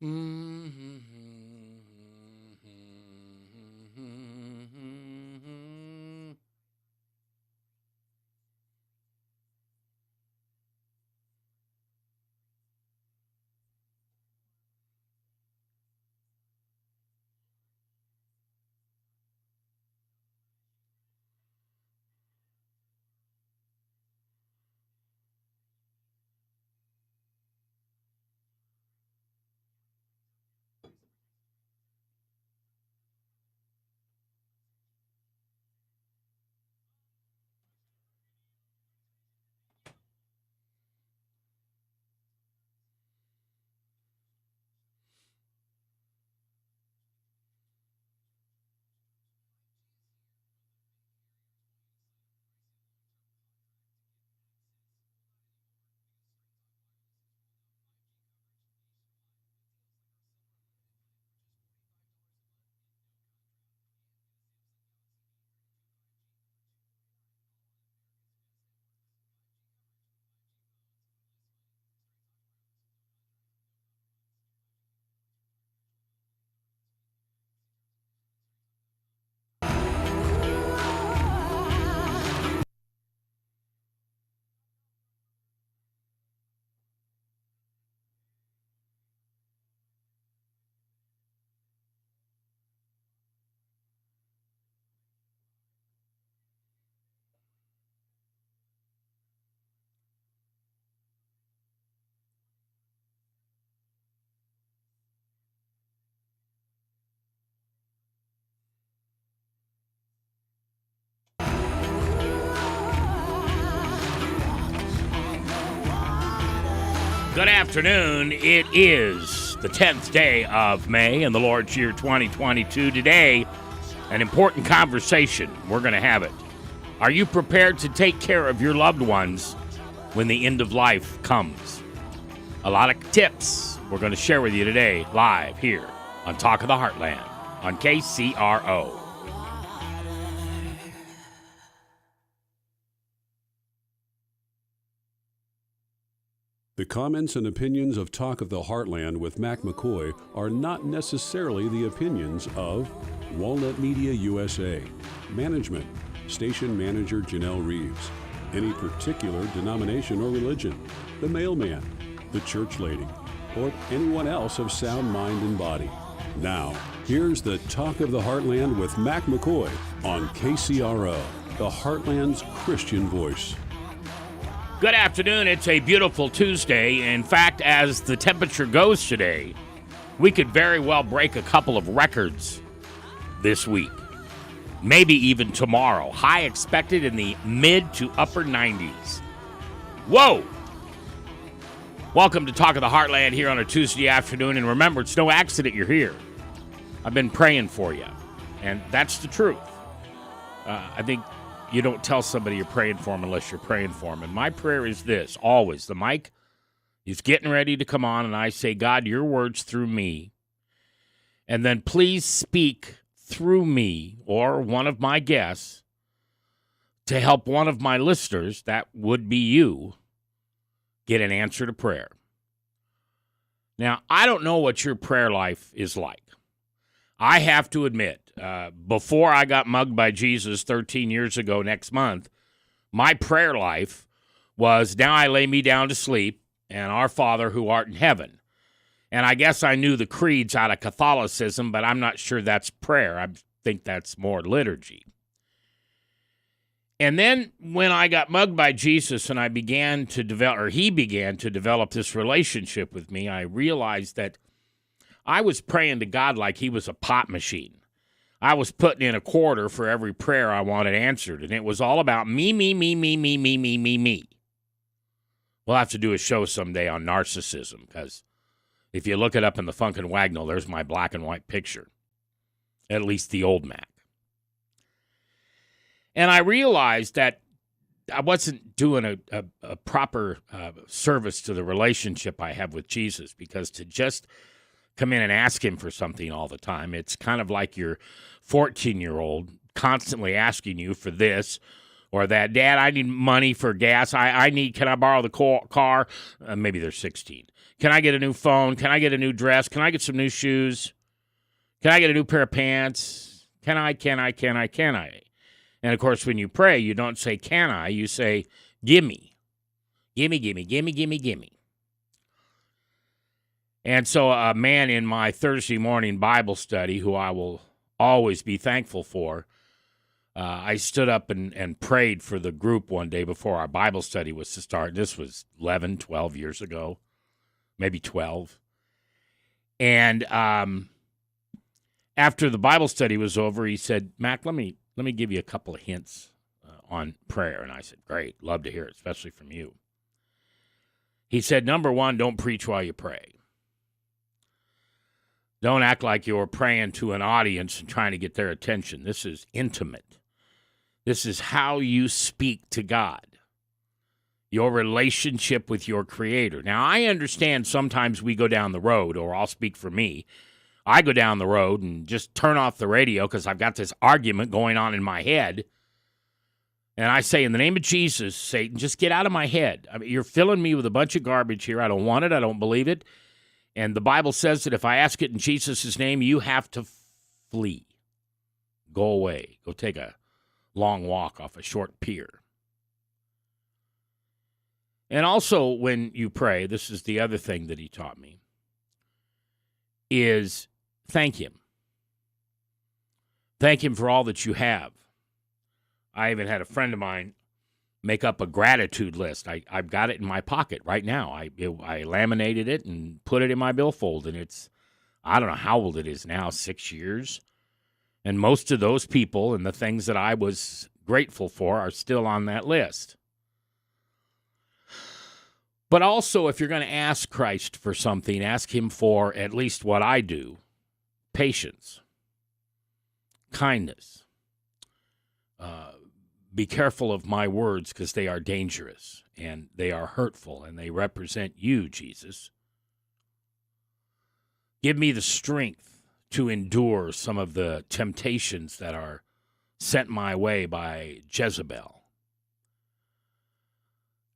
Mm-hmm. Good afternoon. It is the 10th day of May in the Lord's year 2022. Today, an important conversation. We're going to have it. Are you prepared to take care of your loved ones when the end of life comes? A lot of tips we're going to share with you today, live here on Talk of the Heartland on KCRO. The comments and opinions of Talk of the Heartland with McKoy are not necessarily the opinions of Walnut Media USA, management, station manager Janelle Reeves, any particular denomination or religion, the mailman, the church lady, or anyone else of sound mind and body. Now, here's the Talk of the Heartland with McKoy on KCRO, the Heartland's Christian voice. Good afternoon. It's a beautiful Tuesday. In fact, as the temperature goes today, we could very well break a couple of records this week. Maybe even tomorrow. High expected in the mid to upper 90s. Whoa! Welcome to Talk of the Heartland here on a Tuesday afternoon. And remember, it's no accident you're here. I've been praying for you. And that's the truth. I think you don't tell somebody you're praying for them unless you're praying for them. And my prayer is this, always. The mic is getting ready to come on, and I say, God, your words through me. And then please speak through me or one of my guests to help one of my listeners, that would be you, get an answer to prayer. Now, I don't know what your prayer life is like. I have to admit, before I got mugged by Jesus 13 years ago next month, my prayer life was, now I lay me down to sleep, and our Father who art in heaven. And I guess I knew the creeds out of Catholicism, but I'm not sure that's prayer. I think that's more liturgy. And then when I got mugged by Jesus and I began to develop, or he began to develop this relationship with me, I realized that I was praying to God like he was a pop machine. I was putting in a quarter for every prayer I wanted answered, and it was all about me. We'll have to do a show someday on narcissism, because if you look it up in the Funkin' Wagnall, there's my black and white picture, at least the old Mac. And I realized that I wasn't doing a proper service to the relationship I have with Jesus, because to just come in and ask him for something all the time, it's kind of like your 14-year-old constantly asking you for this Or that, Dad, I need money for gas. Can I borrow the car? Maybe they're 16. Can I get a new phone? Can I get a new dress? Can I get some new shoes? Can I get a new pair of pants? Can I? And, of course, when you pray, you don't say, can I? You say, gimme. Gimme. And so a man in my Thursday morning Bible study, who I will always be thankful for, I stood up and prayed for the group one day before our Bible study was to start. This was 11, 12 years ago, maybe 12. And after the Bible study was over, he said, Mac, let me give you a couple of hints on prayer. And I said, great, love to hear it, especially from you. He said, number one, don't preach while you pray. Don't act like you're praying to an audience and trying to get their attention. This is intimate. This is how you speak to God, your relationship with your Creator. Now, I understand sometimes we go down the road, or I'll speak for me. I go down the road and just turn off the radio because I've got this argument going on in my head. And I say, in the name of Jesus, Satan, just get out of my head. I mean, you're filling me with a bunch of garbage here. I don't want it. I don't believe it. And the Bible says that if I ask it in Jesus' name, you have to flee. Go away. Go take a long walk off a short pier. And also when you pray, this is the other thing that he taught me, is thank him. Thank him for all that you have. I even had a friend of mine make up a gratitude list. I've got it in my pocket right now. I laminated it and put it in my billfold, and it's, I don't know how old it is now, 6 years. And most of those people and the things that I was grateful for are still on that list. But also, if you're going to ask Christ for something, ask him for at least what I do: patience, kindness. Be careful of my words because they are dangerous and they are hurtful and they represent you, Jesus. Give me the strength to endure some of the temptations that are sent my way by Jezebel.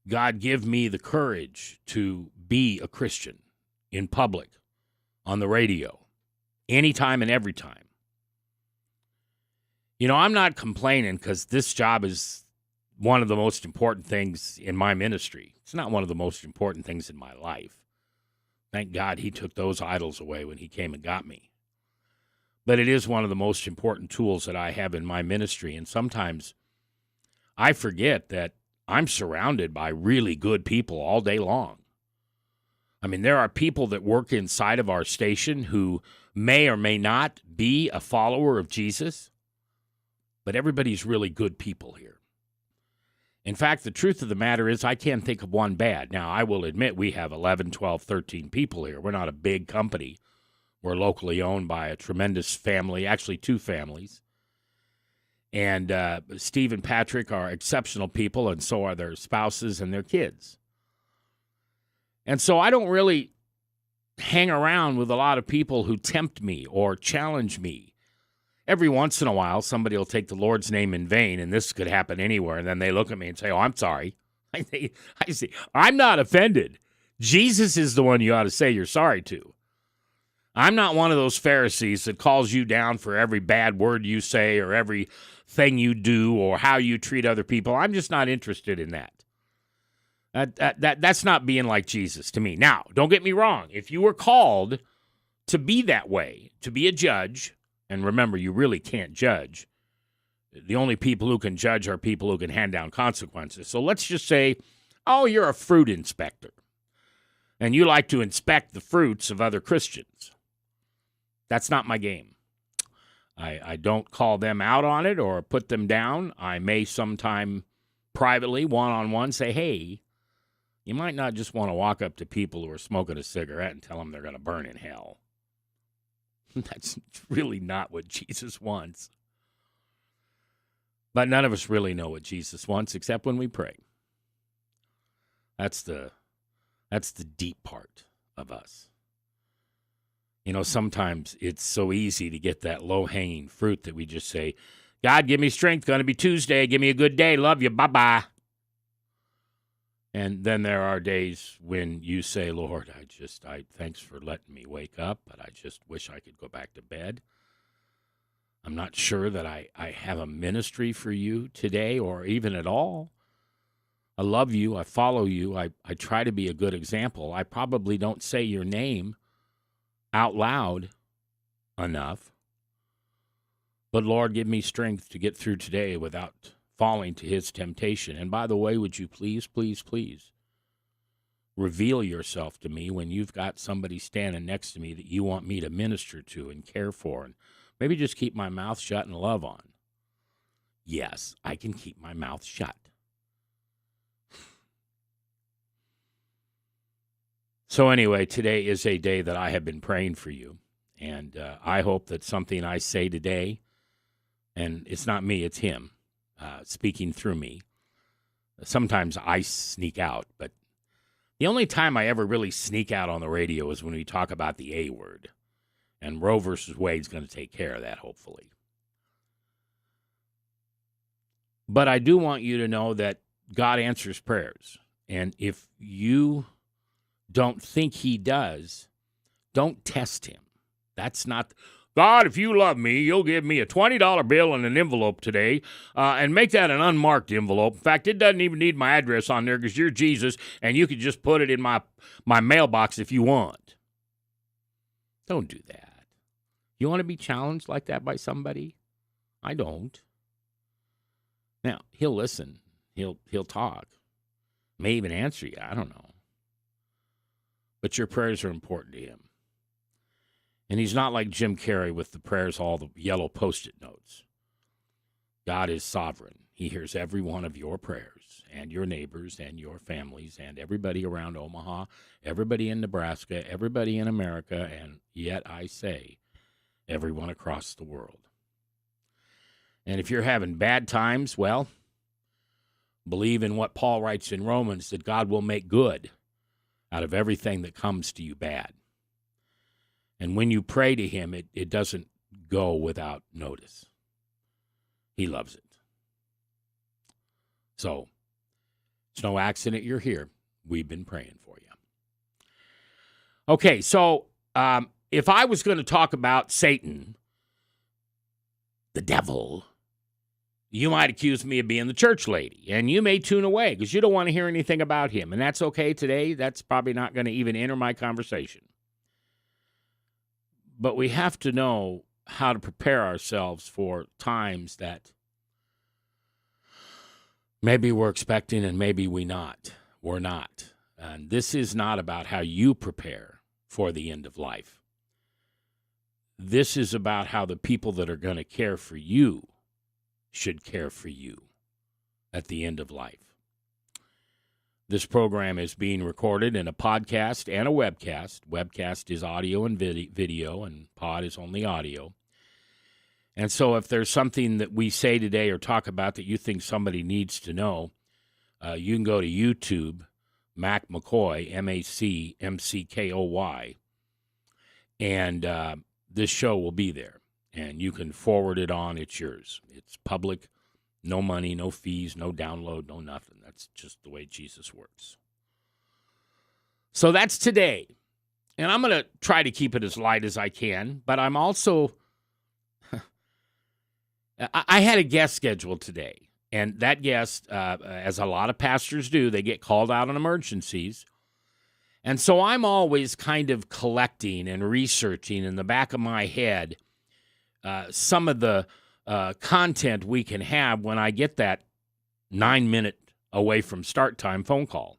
God, give me the courage to be a Christian in public, on the radio, anytime and every time. You know, I'm not complaining because this job is one of the most important things in my ministry. It's not one of the most important things in my life. Thank God he took those idols away when he came and got me. But it is one of the most important tools that I have in my ministry. And sometimes I forget that I'm surrounded by really good people all day long. I mean, there are people that work inside of our station who may or may not be a follower of Jesus. But everybody's really good people here. In fact, the truth of the matter is I can't think of one bad. Now, I will admit we have 11, 12, 13 people here. We're not a big company. We're locally owned by a tremendous family, actually two families. And Steve and Patrick are exceptional people, and so are their spouses and their kids. And so I don't really hang around with a lot of people who tempt me or challenge me. Every once in a while, somebody will take the Lord's name in vain, and this could happen anywhere, and then they look at me and say, oh, I'm sorry. I say, I'm not offended. Jesus is the one you ought to say you're sorry to. I'm not one of those Pharisees that calls you down for every bad word you say or every thing you do or how you treat other people. I'm just not interested in that. That's not being like Jesus to me. Now, don't get me wrong. If you were called to be that way, to be a judge, and remember, you really can't judge. The only people who can judge are people who can hand down consequences. So let's just say, oh, you're a fruit inspector, and you like to inspect the fruits of other Christians. That's not my game. I don't call them out on it or put them down. I may sometime privately, one-on-one, say, hey, you might not just want to walk up to people who are smoking a cigarette and tell them they're going to burn in hell. That's really not what Jesus wants. But none of us really know what Jesus wants except when we pray. That's the deep part of us. You know, sometimes it's so easy to get that low-hanging fruit that we just say, God, give me strength. Going to be Tuesday. Give me a good day. Love you. Bye-bye. And then there are days when you say, Lord, I thanks for letting me wake up, but I just wish I could go back to bed. I'm not sure that I have a ministry for you today or even at all. I love you. I follow you. I try to be a good example. I probably don't say your name out loud enough. But Lord, give me strength to get through today without falling to his temptation. And by the way, would you please, please, please reveal yourself to me when you've got somebody standing next to me that you want me to minister to and care for, and maybe just keep my mouth shut and love on. Yes, I can keep my mouth shut. So anyway, today is a day that I have been praying for you, and I hope that something I say today, and it's not me, it's him speaking through me. Sometimes I sneak out, but the only time I ever really sneak out on the radio is when we talk about the A word. And Roe versus Wade's going to take care of that, hopefully. But I do want you to know that God answers prayers. And if you don't think he does, don't test him. That's not, God, if you love me, you'll give me a $20 bill in an envelope today and make that an unmarked envelope. In fact, it doesn't even need my address on there because you're Jesus and you could just put it in my mailbox if you want. Don't do that. You want to be challenged like that by somebody? I don't. Now, he'll listen. He'll talk. May even answer you. I don't know. But your prayers are important to him. And he's not like Jim Carrey with the prayers, all the yellow Post-it notes. God is sovereign. He hears every one of your prayers and your neighbors and your families and everybody around Omaha, everybody in Nebraska, everybody in America, and yet I say, everyone across the world. And if you're having bad times, well, believe in what Paul writes in Romans, that God will make good out of everything that comes to you bad. And when you pray to him, it doesn't go without notice. He loves it. So, it's no accident you're here. We've been praying for you. Okay, so if I was going to talk about Satan, the devil, you might accuse me of being the church lady, and you may tune away because you don't want to hear anything about him, and that's okay today. That's probably not going to even enter my conversation. But we have to know how to prepare ourselves for times that maybe we're expecting and maybe we're not. And this is not about how you prepare for the end of life. This is about how the people that are going to care for you should care for you at the end of life. This program is being recorded in a podcast and a webcast. Webcast is audio and video, and pod is only audio. And so if there's something that we say today or talk about that you think somebody needs to know, you can go to YouTube, Mac McKoy, MacMcKoy, and this show will be there. And you can forward it on. It's yours. It's public. No money, no fees, no download, no nothing. That's just the way Jesus works. So that's today. And I'm going to try to keep it as light as I can, but I'm also, I had a guest scheduled today. And that guest, as a lot of pastors do, they get called out on emergencies. And so I'm always kind of collecting and researching in the back of my head some of the content we can have when I get that 9-minute away from start time phone call.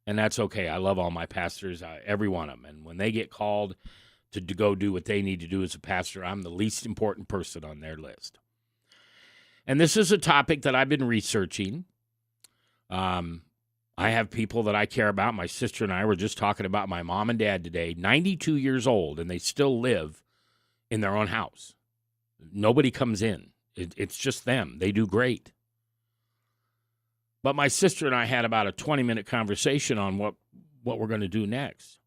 And that's okay. I love all my pastors, every one of them. And when they get called to go do what they need to do as a pastor, I'm the least important person on their list. And this is a topic that I've been researching. I have people that I care about. My sister and I were just talking about my mom and dad today, 92 years old, and they still live in their own house. Nobody comes in. It's just them. They do great. But my sister and I had about a 20-minute conversation on what we're going to do next.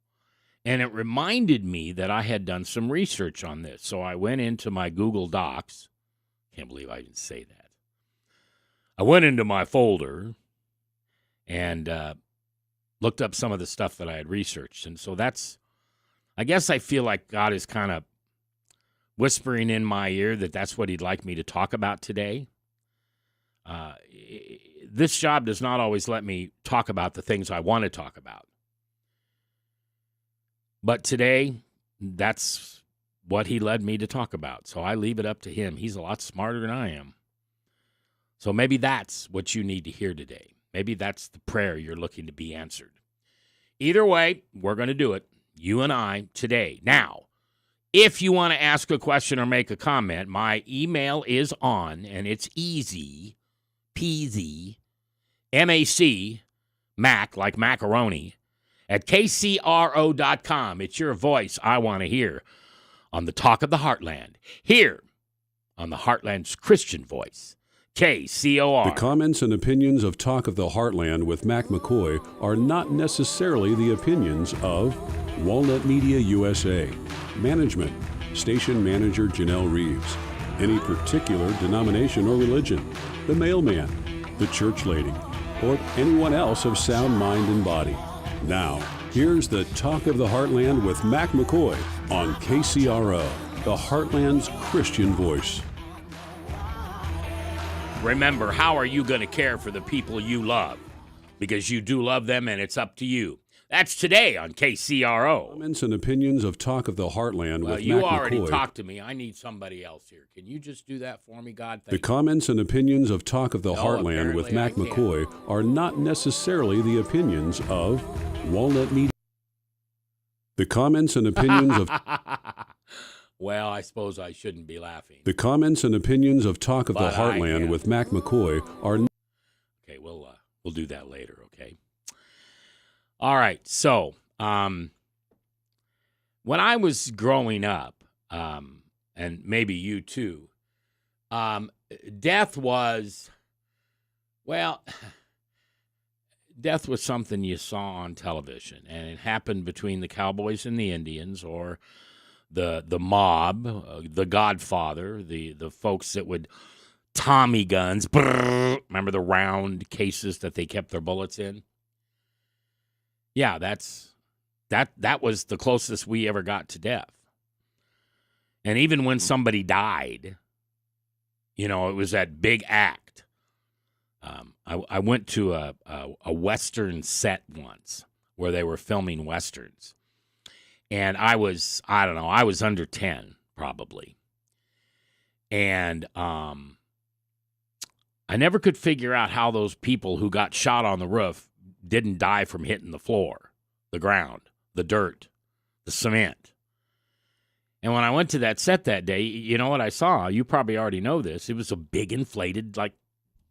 And it reminded me that I had done some research on this. So I went into my Google Docs, Can't believe I even say that. I went into my folder and looked up some of the stuff that I had researched. And so I guess I feel like God is kind of whispering in my ear that that's what he'd like me to talk about today. This job does not always let me talk about the things I want to talk about. But today, that's what he led me to talk about. So I leave it up to him. He's a lot smarter than I am. So maybe that's what you need to hear today. Maybe that's the prayer you're looking to be answered. Either way, we're going to do it, you and I, today. Now, if you want to ask a question or make a comment, my email is on, and it's easy, peasy, M-A-C, Mac, like macaroni, at kcro.com. It's your voice I want to hear on the Talk of the Heartland, here on the Heartland's Christian voice. KCOR. The comments and opinions of Talk of the Heartland with Mac McKoy are not necessarily the opinions of Walnut Media USA, management, station manager Janelle Reeves, any particular denomination or religion, the mailman, the church lady, or anyone else of sound mind and body. Now, here's the Talk of the Heartland with Mac McKoy on KCRO, the Heartland's Christian voice. Remember, how are you going to care for the people you love? Because you do love them, and it's up to you. That's today on KCRO. Comments and opinions of Talk of the Heartland with Mac McKoy. You already talked to me. I need somebody else here. Can you just do that for me, God? Thank The comments and opinions of Talk of the Heartland with Mac I McKoy are not necessarily the opinions of Walnut Media. The comments and opinions of Well, I suppose I shouldn't be laughing. The comments and opinions of Talk of the But I Heartland am. with Mac McKoy are Okay, we'll do that later, okay? All right, so when I was growing up, and maybe you too, death was something you saw on television, and it happened between the Cowboys and the Indians, or the mob, the Godfather, the folks that would Tommy guns. Brrr, remember the round cases that they kept their bullets in? Yeah, that was the closest we ever got to death. And even when somebody died, it was that big act. I went to a Western set once where they were filming Westerns. And I was under 10 probably. And I never could figure out how those people who got shot on the roof didn't die from hitting the floor, the ground, the dirt, the cement. And when I went to that set that day, you know what I saw? You probably already know this. It was a big inflated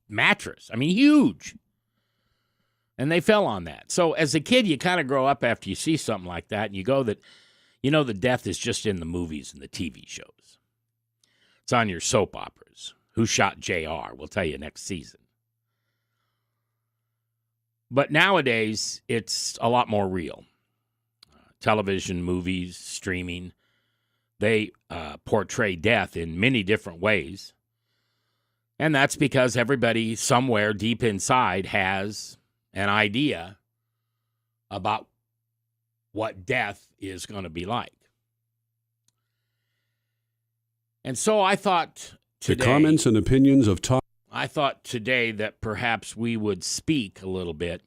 mattress. I mean, huge. And they fell on that. So as a kid, you kind of grow up after you see something like that, and you go that, the death is just in the movies and the TV shows. It's on your soap operas. Who Shot JR? We'll tell you next season. But nowadays, it's a lot more real. Television, movies, streaming, they portray death in many different ways. And that's because everybody somewhere deep inside has an idea about what death is going to be like. And so I thought today, the comments and opinions of Talk. I thought today that perhaps we would speak a little bit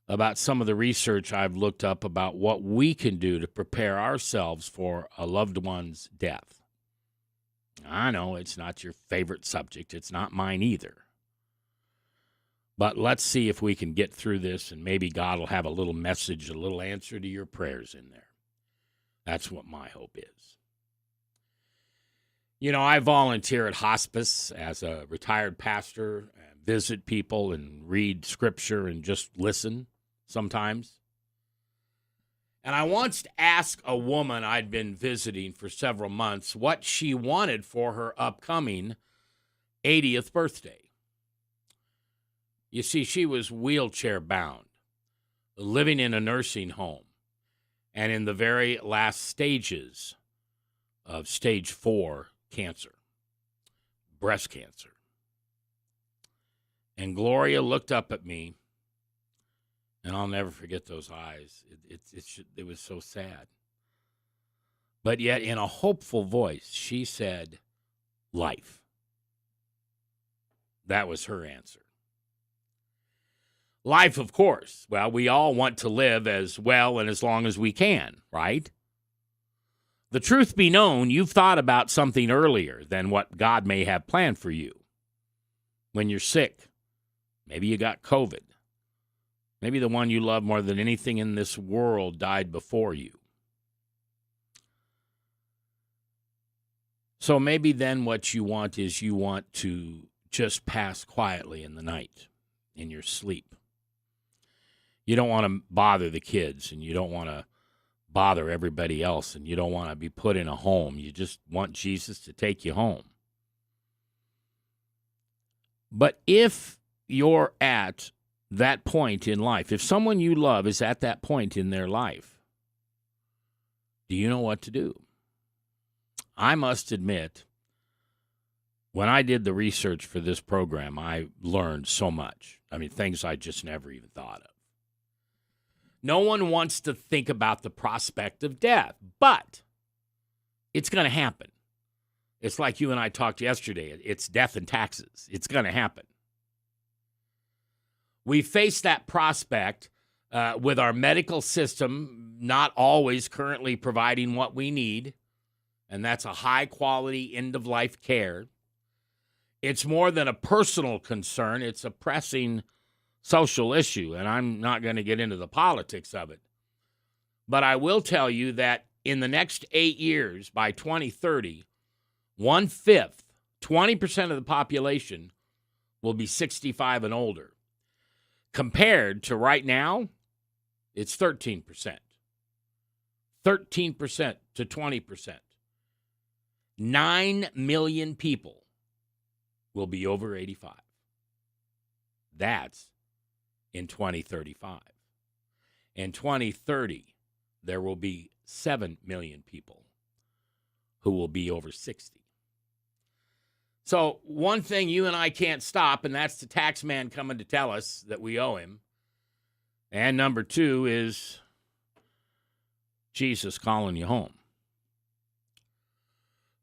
about some of the research I've looked up about what we can do to prepare ourselves for a loved one's death. I know it's not your favorite subject. It's not mine either. But let's see if we can get through this, and maybe God will have a little message, a little answer to your prayers in there. That's what my hope is. I volunteer at hospice as a retired pastor, and visit people and read scripture and just listen sometimes. And I once asked a woman I'd been visiting for several months what she wanted for her upcoming 80th birthday. You see, she was wheelchair bound, living in a nursing home, and in the very last stages of stage 4 cancer, breast cancer. And Gloria looked up at me, and I'll never forget those eyes. It was so sad. But yet, in a hopeful voice, she said, life. That was her answer. Life, of course. Well, we all want to live as well and as long as we can, right? The truth be known, you've thought about something earlier than what God may have planned for you. When you're sick, maybe you got COVID. Maybe the one you love more than anything in this world died before you. So maybe then what you want is you want to just pass quietly in the night, in your sleep. You don't want to bother the kids, and you don't want to bother everybody else, and you don't want to be put in a home. You just want Jesus to take you home. But if you're at that point in life, if someone you love is at that point in their life, do you know what to do? I must admit, when I did the research for this program, I learned so much. I mean, things I just never even thought of. No one wants to think about the prospect of death, but it's going to happen. It's like you and I talked yesterday. It's death and taxes. It's going to happen. We face that prospect with our medical system not always currently providing what we need, and that's a high-quality end-of-life care. It's more than a personal concern. It's a pressing social issue, and I'm not going to get into the politics of it. But I will tell you that in the next 8 years, by 2030, 1/5, 20% of the population will be 65 and older. Compared to right now, it's 13%. 13% to 20%. 9 million people will be over 85. That's in 2035. In 2030, there will be 7 million people who will be over 60. So one thing you and I can't stop, and that's the tax man coming to tell us that we owe him. And number two is Jesus calling you home.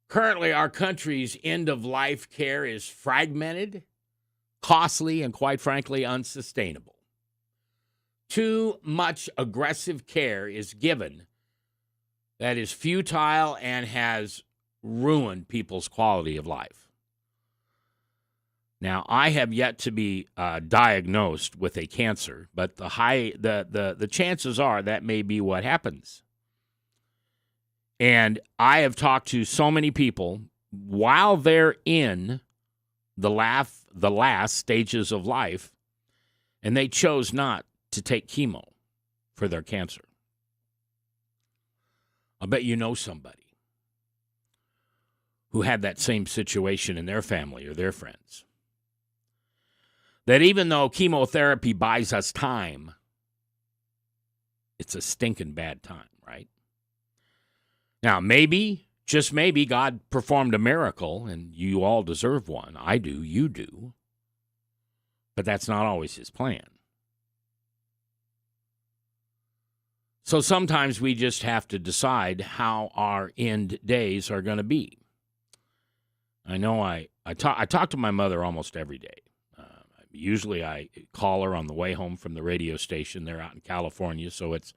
Currently, our country's end-of-life care is fragmented, costly, and quite frankly, unsustainable. Too much aggressive care is given that is futile and has ruined people's quality of life. Now, I have yet to be diagnosed with a cancer, but the chances are that may be what happens. And I have talked to so many people while they're in the last stages of life, and they chose not to take chemo for their cancer. I bet you know somebody who had that same situation in their family or their friends. That even though chemotherapy buys us time, it's a stinking bad time, right? Now, maybe, just maybe, God performed a miracle, and you all deserve one. I do, you do. But that's not always his plan. So sometimes we just have to decide how our end days are going to be. I know I talk to my mother almost every day. Usually I call her on the way home from the radio station. They're out in California, so it's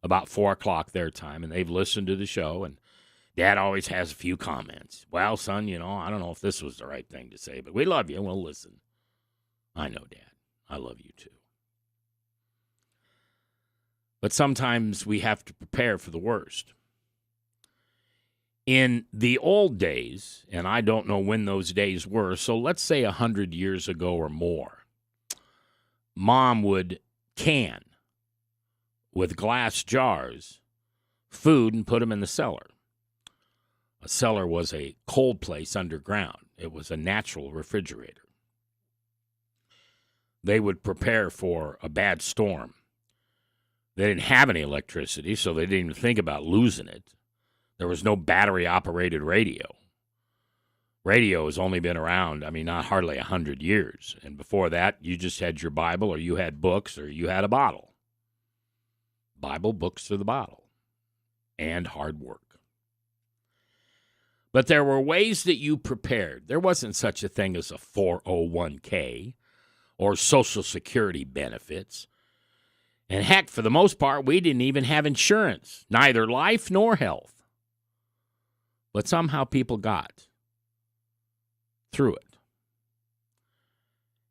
about 4 o'clock their time, and they've listened to the show, and Dad always has a few comments. Well, son, I don't know if this was the right thing to say, but we love you, and we'll listen. I know, Dad. I love you, too. But sometimes we have to prepare for the worst. In the old days, and I don't know when those days were, so let's say 100 years ago or more, Mom would can with glass jars food and put them in the cellar. A cellar was a cold place underground. It was a natural refrigerator. They would prepare for a bad storm. They didn't have any electricity, so they didn't even think about losing it. There was no battery-operated radio. Radio has only been around, not hardly 100 years. And before that, you just had your Bible, or you had books, or you had a bottle. Bible, books, or the bottle. And hard work. But there were ways that you prepared. There wasn't such a thing as a 401k or Social Security benefits. And heck, for the most part, we didn't even have insurance, neither life nor health. But somehow people got through it.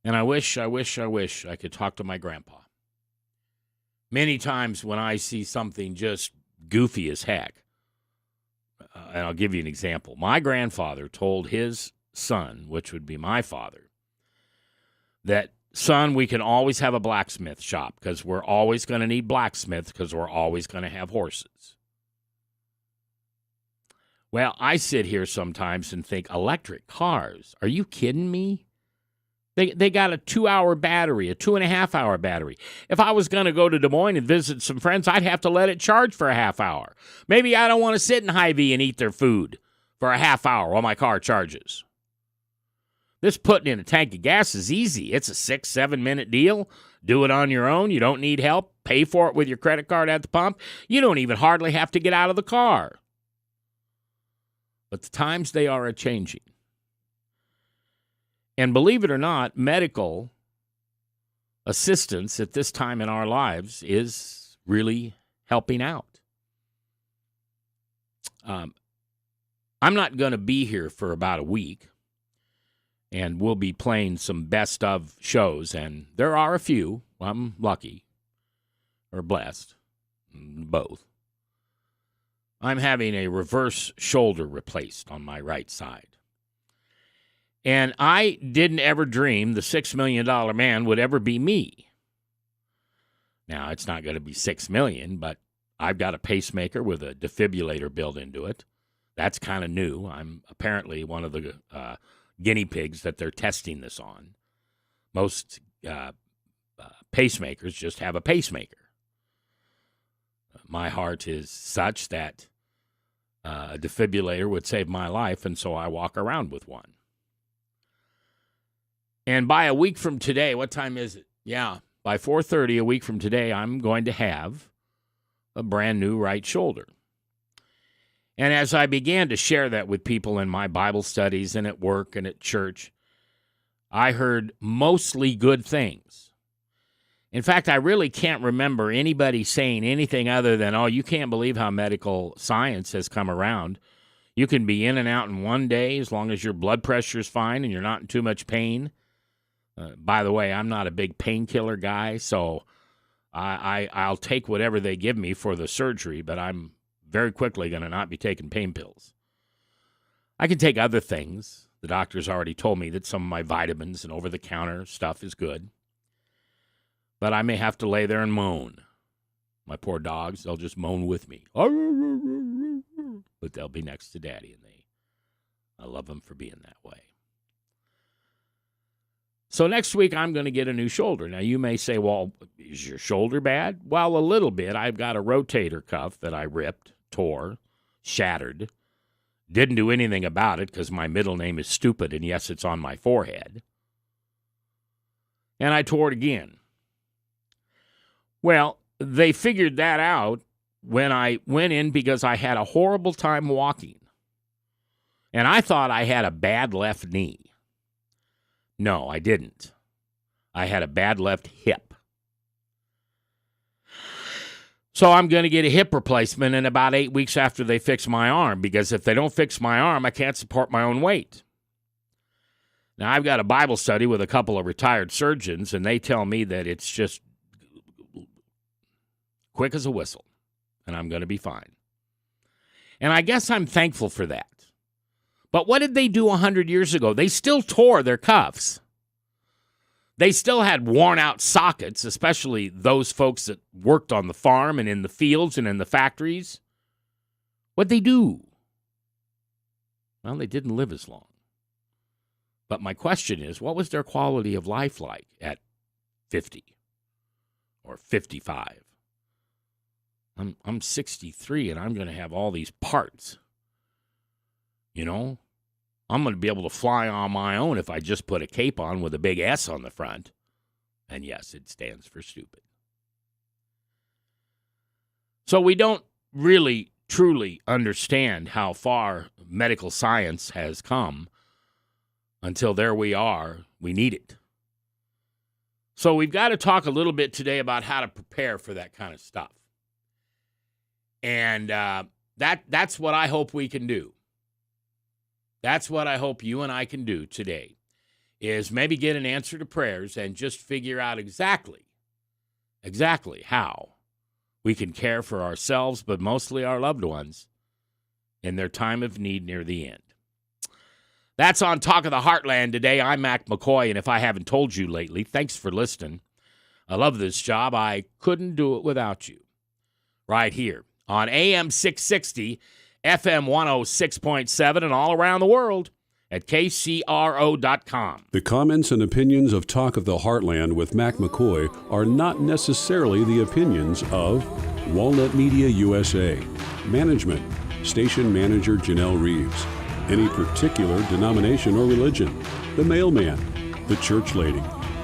And I wish I could talk to my grandpa. Many times when I see something just goofy as heck, and I'll give you an example. My grandfather told his son, which would be my father, that, son, we can always have a blacksmith shop because we're always going to need blacksmiths because we're always going to have horses. Well, I sit here sometimes and think, electric cars? Are you kidding me? They got a 2-hour battery, a 2.5-hour battery. If I was going to go to Des Moines and visit some friends, I'd have to let it charge for a half hour. Maybe I don't want to sit in Hy-Vee and eat their food for a half hour while my car charges. This putting in a tank of gas is easy. It's a 6-7 minute deal. Do it on your own. You don't need help. Pay for it with your credit card at the pump. You don't even hardly have to get out of the car. But the times, they are a-changing. And believe it or not, medical assistance at this time in our lives is really helping out. I'm not going to be here for about a week, and we'll be playing some best of shows, and there are a few. I'm lucky, or blessed, both. I'm having a reverse shoulder replaced on my right side. And I didn't ever dream the $6 million man would ever be me. Now, it's not going to be $6 million, but I've got a pacemaker with a defibrillator built into it. That's kind of new. I'm apparently one of the guinea pigs that they're testing this on. Most pacemakers just have a pacemaker. My heart is such that a defibrillator would save my life, and so I walk around with one. And by a week from today, what time is it? Yeah, by 4:30 a week from today, I'm going to have a brand new right shoulder. And as I began to share that with people in my Bible studies and at work and at church, I heard mostly good things. In fact, I really can't remember anybody saying anything other than, oh, you can't believe how medical science has come around. You can be in and out in one day as long as your blood pressure is fine and you're not in too much pain. By the way, I'm not a big painkiller guy, so I'll take whatever they give me for the surgery, but I'm very quickly going to not be taking pain pills. I can take other things. The doctor's already told me that some of my vitamins and over-the-counter stuff is good. But I may have to lay there and moan. My poor dogs, they'll just moan with me. But they'll be next to Daddy, and I love them for being that way. So next week, I'm going to get a new shoulder. Now, you may say, well, is your shoulder bad? Well, a little bit. I've got a rotator cuff that I ripped, tore, shattered. Didn't do anything about it because my middle name is stupid, and yes, it's on my forehead. And I tore it again. Well, they figured that out when I went in because I had a horrible time walking. And I thought I had a bad left knee. No, I didn't. I had a bad left hip. So I'm going to get a hip replacement in about 8 weeks after they fix my arm, because if they don't fix my arm, I can't support my own weight. Now, I've got a Bible study with a couple of retired surgeons, and they tell me that it's just quick as a whistle, and I'm going to be fine. And I guess I'm thankful for that. But what did they do 100 years ago? They still tore their cuffs. They still had worn-out sockets, especially those folks that worked on the farm and in the fields and in the factories. What'd they do? Well, they didn't live as long. But my question is, what was their quality of life like at 50 or 55? I'm 63, and I'm going to have all these parts. You know, I'm going to be able to fly on my own if I just put a cape on with a big S on the front. And yes, it stands for stupid. So we don't really, truly understand how far medical science has come until there we are. We need it. So we've got to talk a little bit today about how to prepare for that kind of stuff. And that's what I hope we can do. That's what I hope you and I can do today, is maybe get an answer to prayers and just figure out exactly how we can care for ourselves, but mostly our loved ones, in their time of need near the end. That's on Talk of the Heartland today. I'm Mac McKoy, and if I haven't told you lately, thanks for listening. I love this job. I couldn't do it without you. Right here on AM 660, FM 106.7, and all around the world at kcro.com. The comments and opinions of Talk of the Heartland with Mac McKoy are not necessarily the opinions of Walnut Media USA, management, station manager Janelle Reeves, any particular denomination or religion, the mailman, the church lady,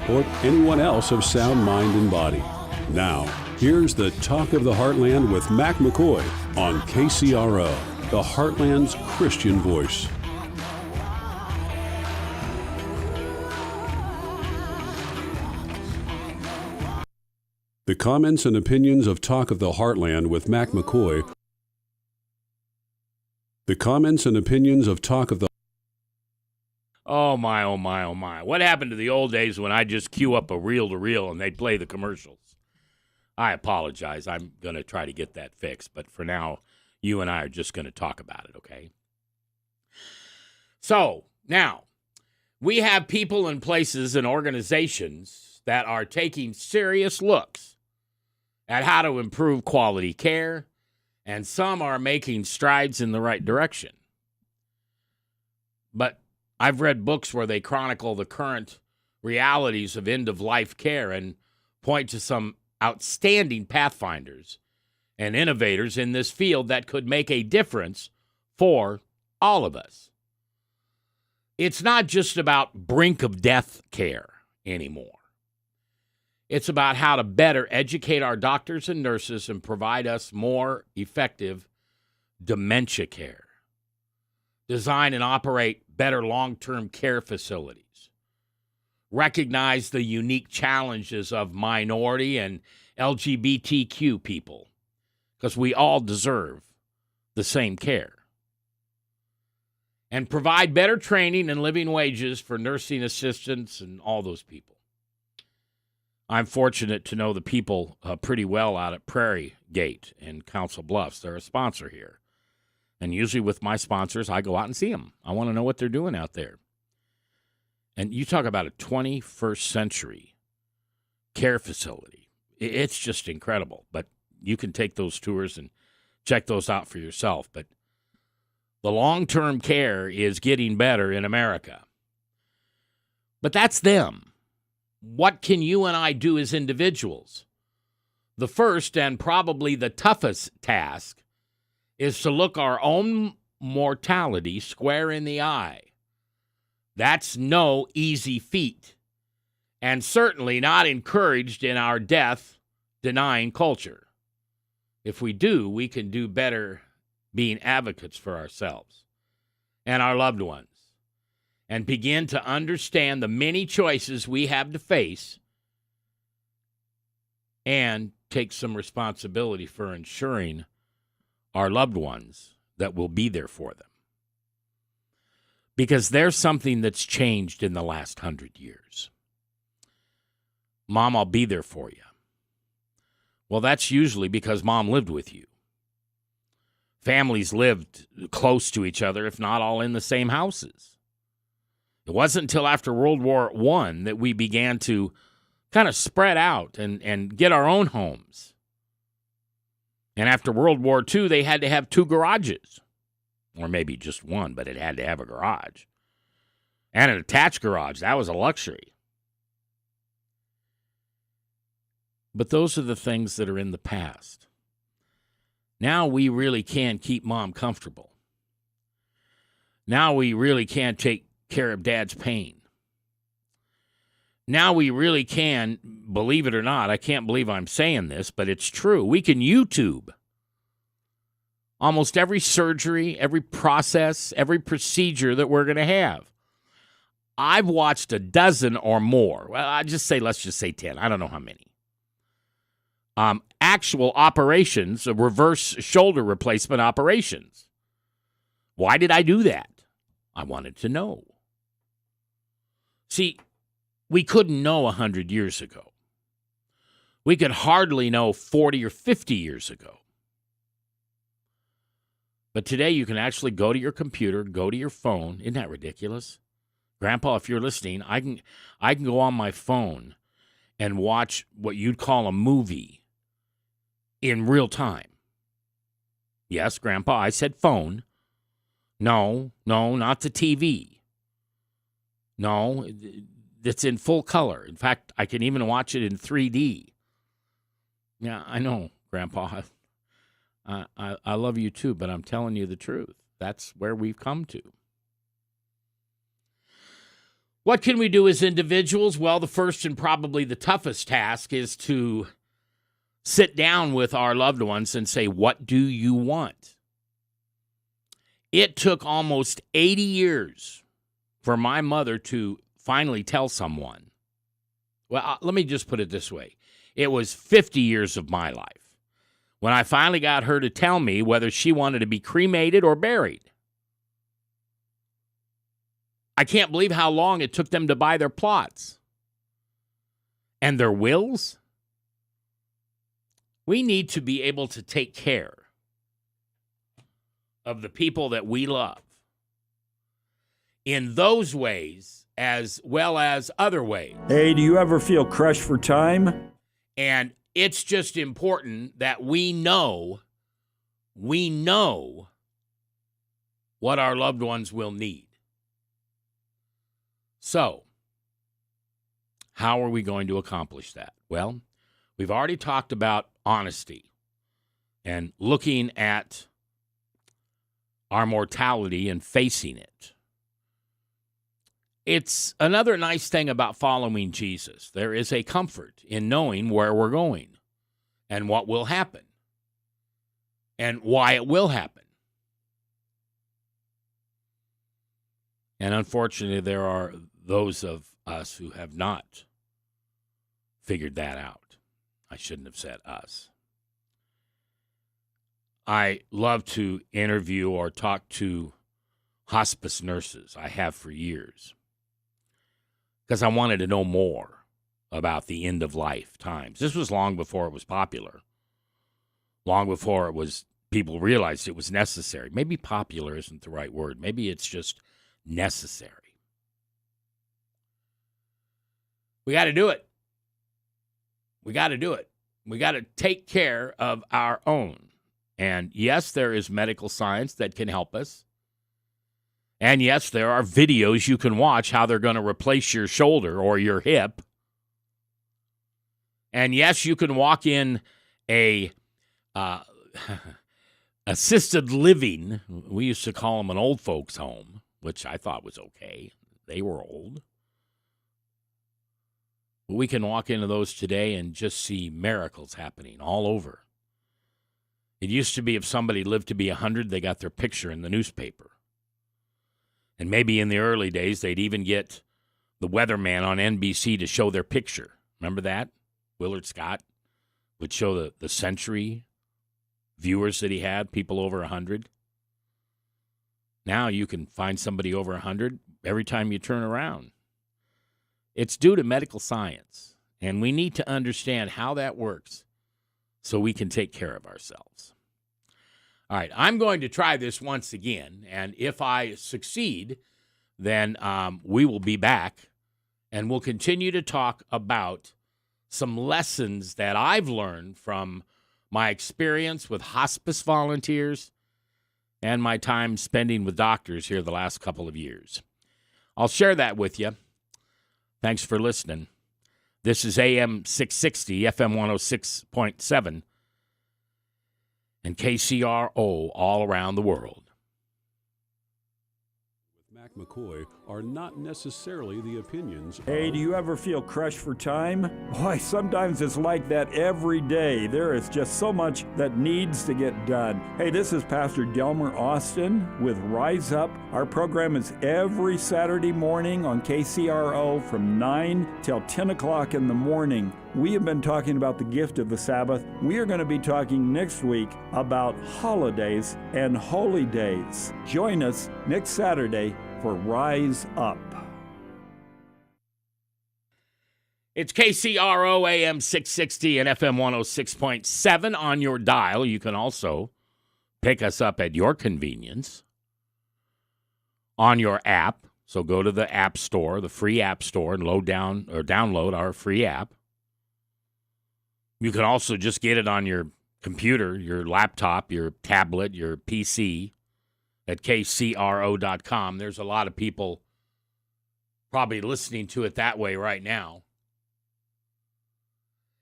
or anyone else of sound mind and body. Now, here's the Talk of the Heartland with Mac McKoy on KCRO, the Heartland's Christian voice. The comments and opinions of Talk of the Heartland with Mac McKoy. The comments and opinions of Talk of the Oh, my, oh, my, oh, my. What happened to the old days when I just queue up a reel-to-reel and they'd play the commercials? I apologize. I'm going to try to get that fixed. But for now, you and I are just going to talk about it, okay? So, now, we have people and places and organizations that are taking serious looks at how to improve quality care, and some are making strides in the right direction. But I've read books where they chronicle the current realities of end-of-life care and point to some outstanding pathfinders and innovators in this field that could make a difference for all of us. It's not just about brink-of-death care anymore. It's about how to better educate our doctors and nurses and provide us more effective dementia care. Design and operate better long-term care facilities. Recognize the unique challenges of minority and LGBTQ people, because we all deserve the same care. And provide better training and living wages for nursing assistants and all those people. I'm fortunate to know the people pretty well out at Prairie Gate in Council Bluffs. They're a sponsor here. And usually with my sponsors, I go out and see them. I want to know what they're doing out there. And you talk about a 21st century care facility. It's just incredible. But you can take those tours and check those out for yourself. But the long-term care is getting better in America. But that's them. What can you and I do as individuals? The first and probably the toughest task is to look our own mortality square in the eye. That's no easy feat, and certainly not encouraged in our death-denying culture. If we do, we can do better being advocates for ourselves and our loved ones, and begin to understand the many choices we have to face and take some responsibility for ensuring our loved ones that will be there for them. Because there's something that's changed in the last 100 years. Mom, I'll be there for you. Well, that's usually because Mom lived with you. Families lived close to each other, if not all in the same houses. It wasn't until after World War I that we began to kind of spread out and get our own homes. And after World War II, they had to have 2 garages. Or maybe just one, but it had to have a garage. And an attached garage. That was a luxury. But those are the things that are in the past. Now we really can keep Mom comfortable. Now we really can't take care of Dad's pain. Now we really can, believe it or not, I can't believe I'm saying this, but it's true. We can YouTube almost every surgery, every process, every procedure that we're going to have. I've watched a dozen or more. Well, let's just say 10. I don't know how many. Actual operations, reverse shoulder replacement operations. Why did I do that? I wanted to know. See, we couldn't know 100 years ago. We could hardly know 40 or 50 years ago. But today you can actually go to your computer, go to your phone. Isn't that ridiculous? Grandpa, if you're listening, I can go on my phone and watch what you'd call a movie in real time. Yes, Grandpa, I said phone. No, not the TV. No, it's in full color. In fact, I can even watch it in 3D. Yeah, I know, Grandpa. I love you too, but I'm telling you the truth. That's where we've come to. What can we do as individuals? Well, the first and probably the toughest task is to sit down with our loved ones and say, what do you want? It took almost 80 years for my mother to finally tell someone. Well, let me just put it this way. It was 50 years of my life when I finally got her to tell me whether she wanted to be cremated or buried. I can't believe how long it took them to buy their plots and their wills. We need to be able to take care of the people that we love in those ways as well as other ways. Hey, do you ever feel crushed for time? And it's just important that we know what our loved ones will need. So, how are we going to accomplish that? Well, we've already talked about honesty and looking at our mortality and facing it. It's another nice thing about following Jesus. There is a comfort in knowing where we're going and what will happen and why it will happen. And unfortunately, there are those of us who have not figured that out. I shouldn't have said us. I love to interview or talk to hospice nurses. I have for years. Because I wanted to know more about the end-of-life times. This was long before it was popular. Long before people realized it was necessary. Maybe popular isn't the right word. Maybe it's just necessary. We got to do it. We got to do it. We got to take care of our own. And yes, there is medical science that can help us. And yes, there are videos you can watch how they're going to replace your shoulder or your hip. And yes, you can walk in a assisted living. We used to call them an old folks home, which I thought was okay. They were old. But we can walk into those today and just see miracles happening all over. It used to be if somebody lived to be 100, they got their picture in the newspaper. And maybe in the early days, they'd even get the weatherman on NBC to show their picture. Remember that? Willard Scott would show the century viewers that he had, people over 100. Now you can find somebody over 100 every time you turn around. It's due to medical science, and we need to understand how that works so we can take care of ourselves. All right, I'm going to try this once again, and if I succeed, then we will be back, and we'll continue to talk about some lessons that I've learned from my experience with hospice volunteers and my time spending with doctors here the last couple of years. I'll share that with you. Thanks for listening. This is AM 660, FM 106.7, and KCRO all around the world. McKoy are not necessarily the opinions Hey, of... do you ever feel crushed for time? Boy, sometimes it's like that every day. There is just so much that needs to get done. Hey, this is Pastor Delmer Austin with Rise Up. Our program is every Saturday morning on KCRO from 9 till 10 o'clock in the morning. We have been talking about the gift of the Sabbath. We are going to be talking next week about holidays and holy days. Join us next Saturday for Rise Up. It's KCRO AM 660 and FM 106.7 on your dial. You can also pick us up at your convenience on your app. So go to the App Store, the free App Store, and download our free app. You can also just get it on your computer, your laptop, your tablet, your PC at kcro.com. There's a lot of people probably listening to it that way right now.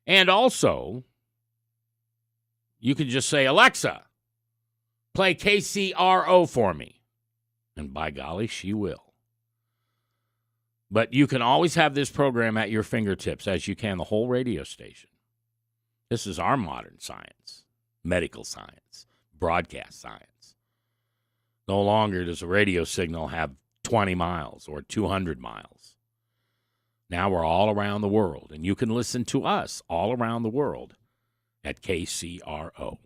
And also, you can just say, Alexa, play KCRO for me. And by golly, she will. But you can always have this program at your fingertips, as you can the whole radio station. This is our modern science, medical science, broadcast science. No longer does a radio signal have 20 miles or 200 miles. Now we're all around the world, and you can listen to us all around the world at KCRO.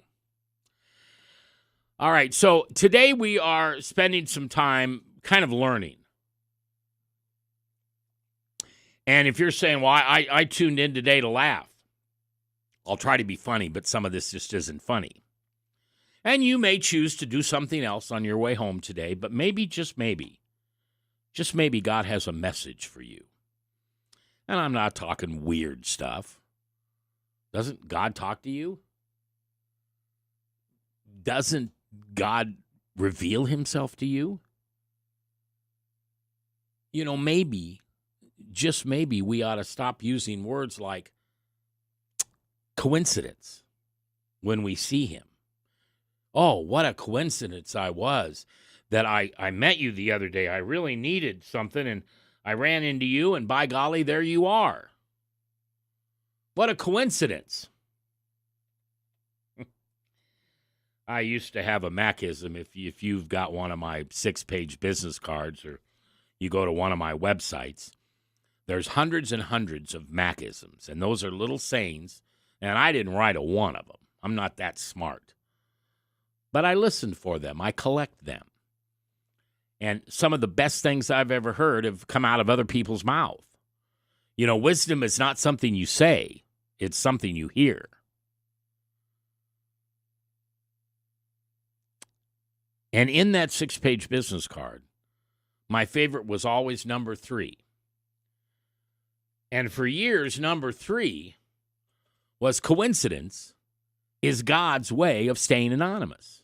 All right, so today we are spending some time kind of learning. And if you're saying, well, I tuned in today to laugh, I'll try to be funny, but some of this just isn't funny. And you may choose to do something else on your way home today, but maybe, just maybe God has a message for you. And I'm not talking weird stuff. Doesn't God talk to you? Doesn't God reveal himself to you? You know, maybe, just maybe, we ought to stop using words like coincidence when we see him. Oh, what a coincidence I was that I met you the other day. I really needed something, and I ran into you, and by golly, there you are. What a coincidence. I used to have a Macism. If you've got one of my 6-page business cards or you go to one of my websites, there's hundreds and hundreds of Macisms, and those are little sayings, and I didn't write a one of them. I'm not that smart. But I listen for them. I collect them. And some of the best things I've ever heard have come out of other people's mouth. You know, wisdom is not something you say. It's something you hear. And in that 6-page business card, my favorite was always number 3. And for years, number 3 was coincidence is God's way of staying anonymous.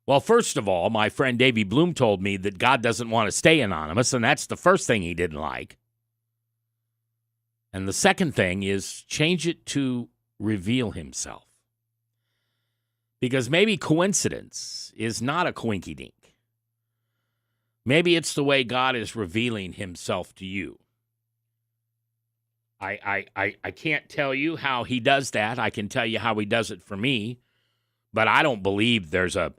Well, first of all, my friend Davy Bloom told me that God doesn't want to stay anonymous, and that's the first thing he didn't like. And the second thing is change it to reveal himself. Because maybe coincidence is not a coinky-dink. Maybe it's the way God is revealing himself to you. I can't tell you how he does that. I can tell you how he does it for me. But I don't believe there's a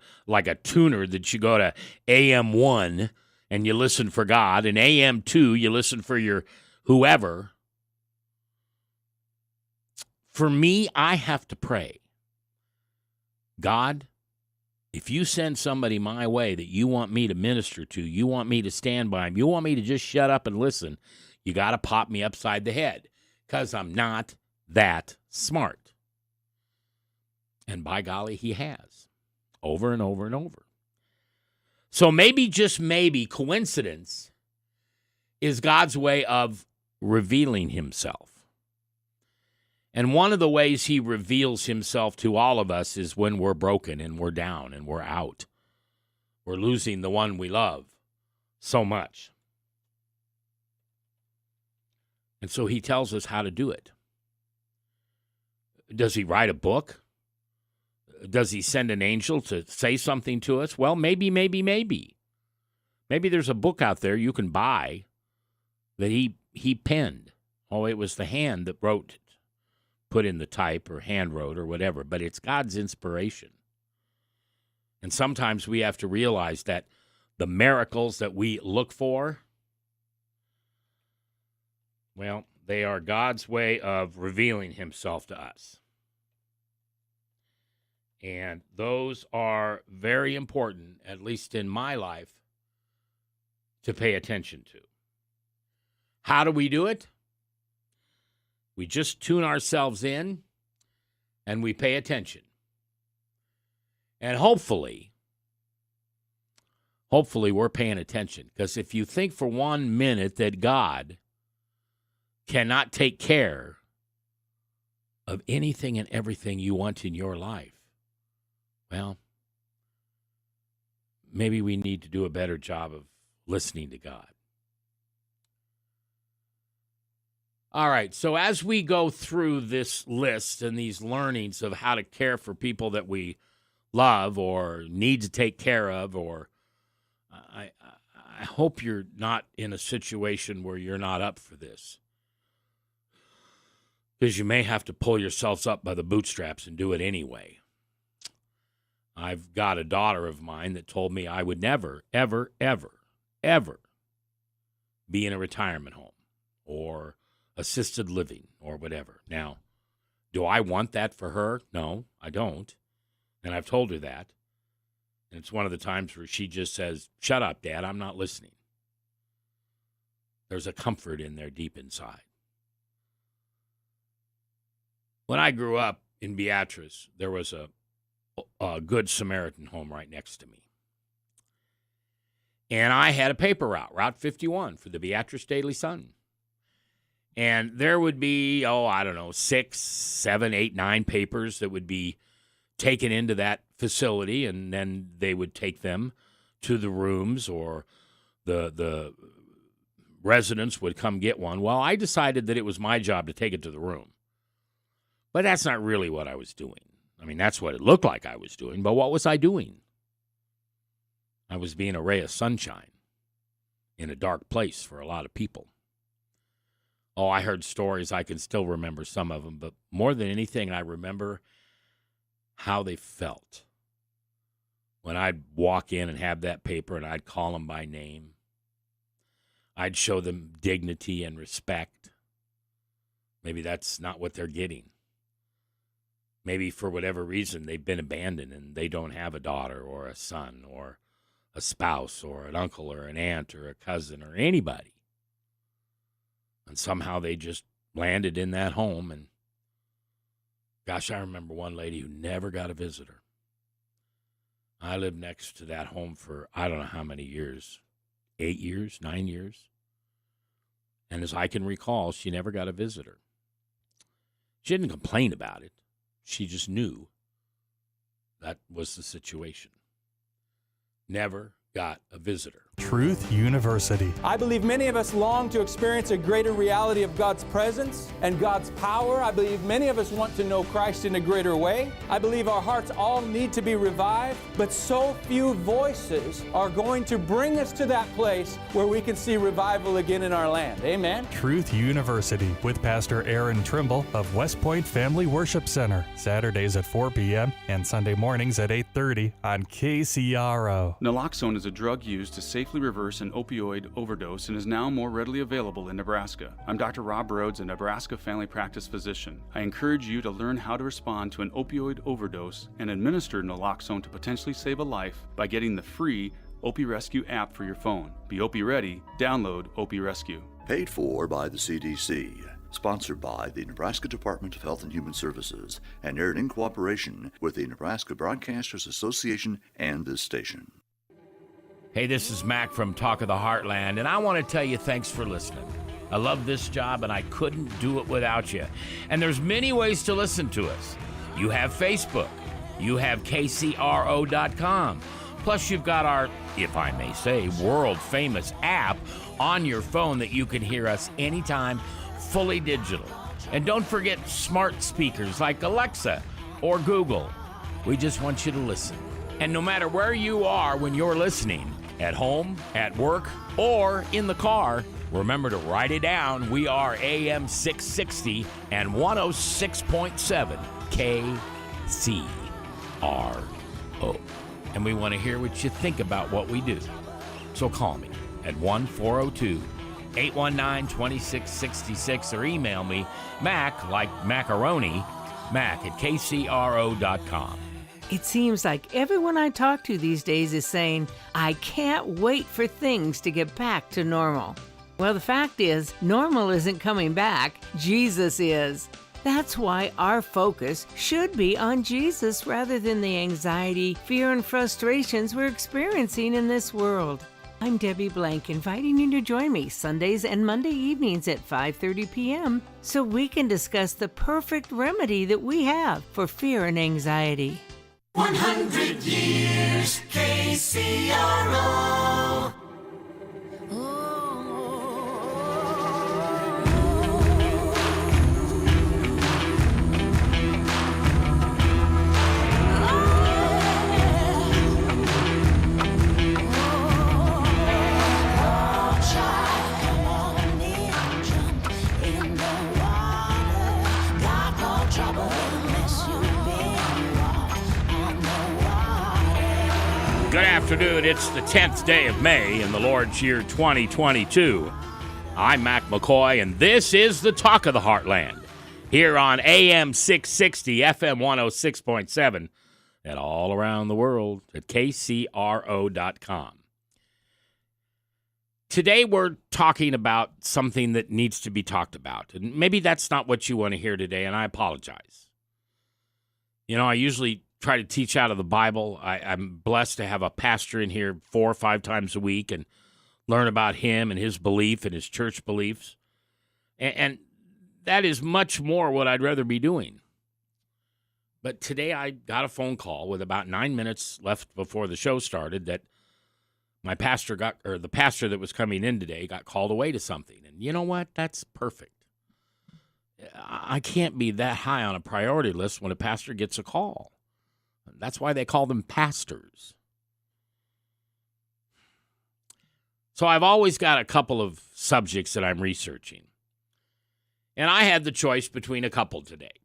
tuner that you go to AM1 and you listen for God, and AM2 you listen for your whoever. For me, I have to pray. God, if you send somebody my way that you want me to minister to, you want me to stand by him, you want me to just shut up and listen, you got to pop me upside the head because I'm not that smart. And by golly, he has, over and over and over. So maybe, just maybe, coincidence is God's way of revealing himself. And one of the ways he reveals himself to all of us is when we're broken and we're down and we're out. We're losing the one we love so much. And so he tells us how to do it. Does he write a book? Does he send an angel to say something to us? Well, maybe. Maybe there's a book out there you can buy that he penned. Oh, it was the hand that wrote it, put in the type or hand wrote or whatever, but it's God's inspiration. And sometimes we have to realize that the miracles that we look for, well, they are God's way of revealing himself to us. And those are very important, at least in my life, to pay attention to. How do we do it? We just tune ourselves in and we pay attention. And hopefully we're paying attention. Because if you think for 1 minute that God cannot take care of anything and everything you want in your life, well, maybe we need to do a better job of listening to God. All right, so as we go through this list and these learnings of how to care for people that we love or need to take care of, or I hope you're not in a situation where you're not up for this, because you may have to pull yourselves up by the bootstraps and do it anyway. I've got a daughter of mine that told me I would never, ever, ever, ever be in a retirement home or assisted living or whatever. Now, do I want that for her? No, I don't. And I've told her that. And it's one of the times where she just says, "Shut up, Dad, I'm not listening." There's a comfort in there deep inside. When I grew up in Beatrice, there was a Good Samaritan home right next to me. And I had a paper route, Route 51, for the Beatrice Daily Sun. And there would be, 6, 7, 8, 9 papers that would be taken into that facility, and then they would take them to the rooms, or the residents would come get one. Well, I decided that it was my job to take it to the room. But that's not really what I was doing. I mean, that's what it looked like I was doing, but what was I doing? I was being a ray of sunshine in a dark place for a lot of people. Oh, I heard stories. I can still remember some of them, but more than anything, I remember how they felt when I'd walk in and have that paper and I'd call them by name. I'd show them dignity and respect. Maybe that's not what they're getting. Maybe for whatever reason they've been abandoned and they don't have a daughter or a son or a spouse or an uncle or an aunt or a cousin or anybody. And somehow they just landed in that home. And gosh, I remember one lady who never got a visitor. I lived next to that home for I don't know how many years, 8 years, 9 years. And as I can recall, she never got a visitor. She didn't complain about it. She just knew that was the situation. Never got a visitor. Truth University. I believe many of us long to experience a greater reality of God's presence and God's power. I believe many of us want to know Christ in a greater way. I believe our hearts all need to be revived, but so few voices are going to bring us to that place where we can see revival again in our land. Amen? Truth University with Pastor Aaron Trimble of West Point Family Worship Center. Saturdays at 4 p.m. and Sunday mornings at 8:30 on KCRO. Naloxone is a drug used to safely reverse an opioid overdose and is now more readily available in Nebraska. I'm Dr. Rob Rhodes, a Nebraska family practice physician. I encourage you to learn how to respond to an opioid overdose and administer naloxone to potentially save a life by getting the free Opie Rescue app for your phone. Be Opie ready. Download Opie Rescue. Paid for by the CDC. Sponsored by the Nebraska Department of Health and Human Services and aired in cooperation with the Nebraska Broadcasters Association and this station. Hey, this is Mac from Talk of the Heartland, and I want to tell you thanks for listening. I love this job, and I couldn't do it without you. And there's many ways to listen to us. You have Facebook. You have KCRO.com. Plus, you've got our, if I may say, world-famous app on your phone that you can hear us anytime, fully digital. And don't forget smart speakers like Alexa or Google. We just want you to listen. And no matter where you are when you're listening, at home, at work, or in the car. Remember to write it down. We are AM 660 and 106.7 KCRO. And we want to hear what you think about what we do. So call me at 1-402-819-2666 or email me, Mac, like macaroni, Mac at KCRO.com. It seems like everyone I talk to these days is saying, I can't wait for things to get back to normal. Well, the fact is, normal isn't coming back. Jesus is. That's why our focus should be on Jesus rather than the anxiety, fear, and frustrations we're experiencing in this world. I'm Debbie Blank, inviting you to join me Sundays and Monday evenings at 5:30 p.m. so we can discuss the perfect remedy that we have for fear and anxiety. 100 years KCRO. Good afternoon. It's the 10th day of May in the Lord's year 2022. I'm Mac McKoy, and this is the Talk of the Heartland here on AM 660, FM 106.7, and all around the world at KCRO.com. Today we're talking about something that needs to be talked about, and maybe that's not what you want to hear today, and I apologize. You know, I usually try to teach out of the Bible. I'm blessed to have a pastor in here 4 or 5 times a week and learn about him and his belief and his church beliefs. And that is much more what I'd rather be doing. But today I got a phone call with about 9 minutes left before the show started that the pastor that was coming in today got called away to something. And you know what? That's perfect. I can't be that high on a priority list when a pastor gets a call. That's why they call them pastors. So I've always got a couple of subjects that I'm researching. And I had the choice between a couple today.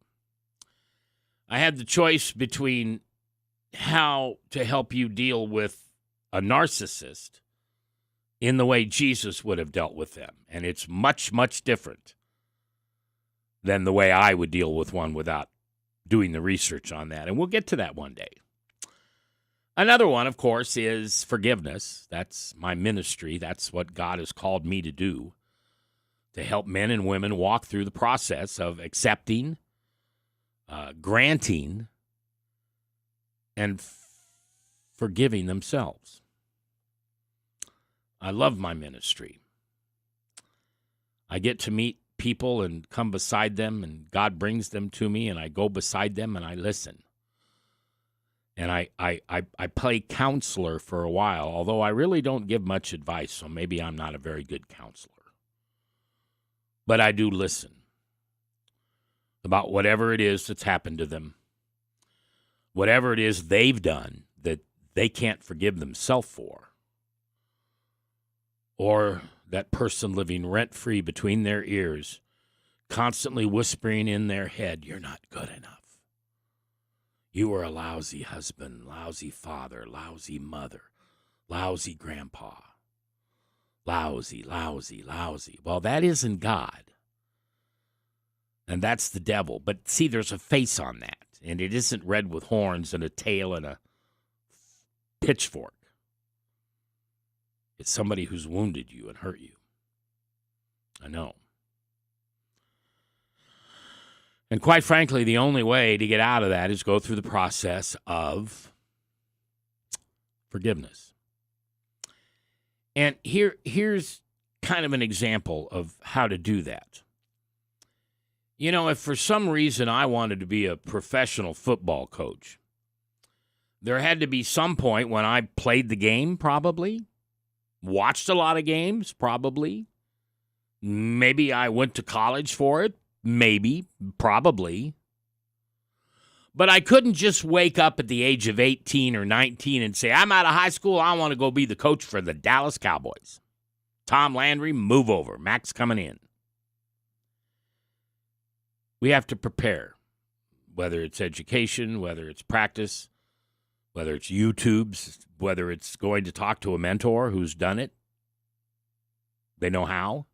I had the choice between how to help you deal with a narcissist in the way Jesus would have dealt with them. And it's much, much different than the way I would deal with one without doing the research on that. And we'll get to that one day. Another one, of course, is forgiveness. That's my ministry. That's what God has called me to do, to help men and women walk through the process of accepting, granting, and forgiving themselves. I love my ministry. I get to meet people and come beside them, and God brings them to me, and I go beside them and I listen. And I play counselor for a while, although I really don't give much advice, so maybe I'm not a very good counselor. But I do listen about whatever it is that's happened to them, whatever it is they've done that they can't forgive themselves for, or that person living rent-free between their ears, constantly whispering in their head, you're not good enough. You were a lousy husband, lousy father, lousy mother, lousy grandpa. Lousy, lousy, lousy. Well, that isn't God. And that's the devil. But see, there's a face on that. And it isn't red with horns and a tail and a pitchfork. It's somebody who's wounded you and hurt you. I know. And quite frankly, the only way to get out of that is go through the process of forgiveness. And here's kind of an example of how to do that. You know, if for some reason I wanted to be a professional football coach, there had to be some point when I played the game, probably, watched a lot of games, probably. Maybe I went to college for it. Maybe, probably. But I couldn't just wake up at the age of 18 or 19 and say, I'm out of high school, I want to go be the coach for the Dallas Cowboys. Tom Landry, move over. Mac's coming in. We have to prepare, whether it's education, whether it's practice, whether it's YouTube's, whether it's going to talk to a mentor who's done it. They know how.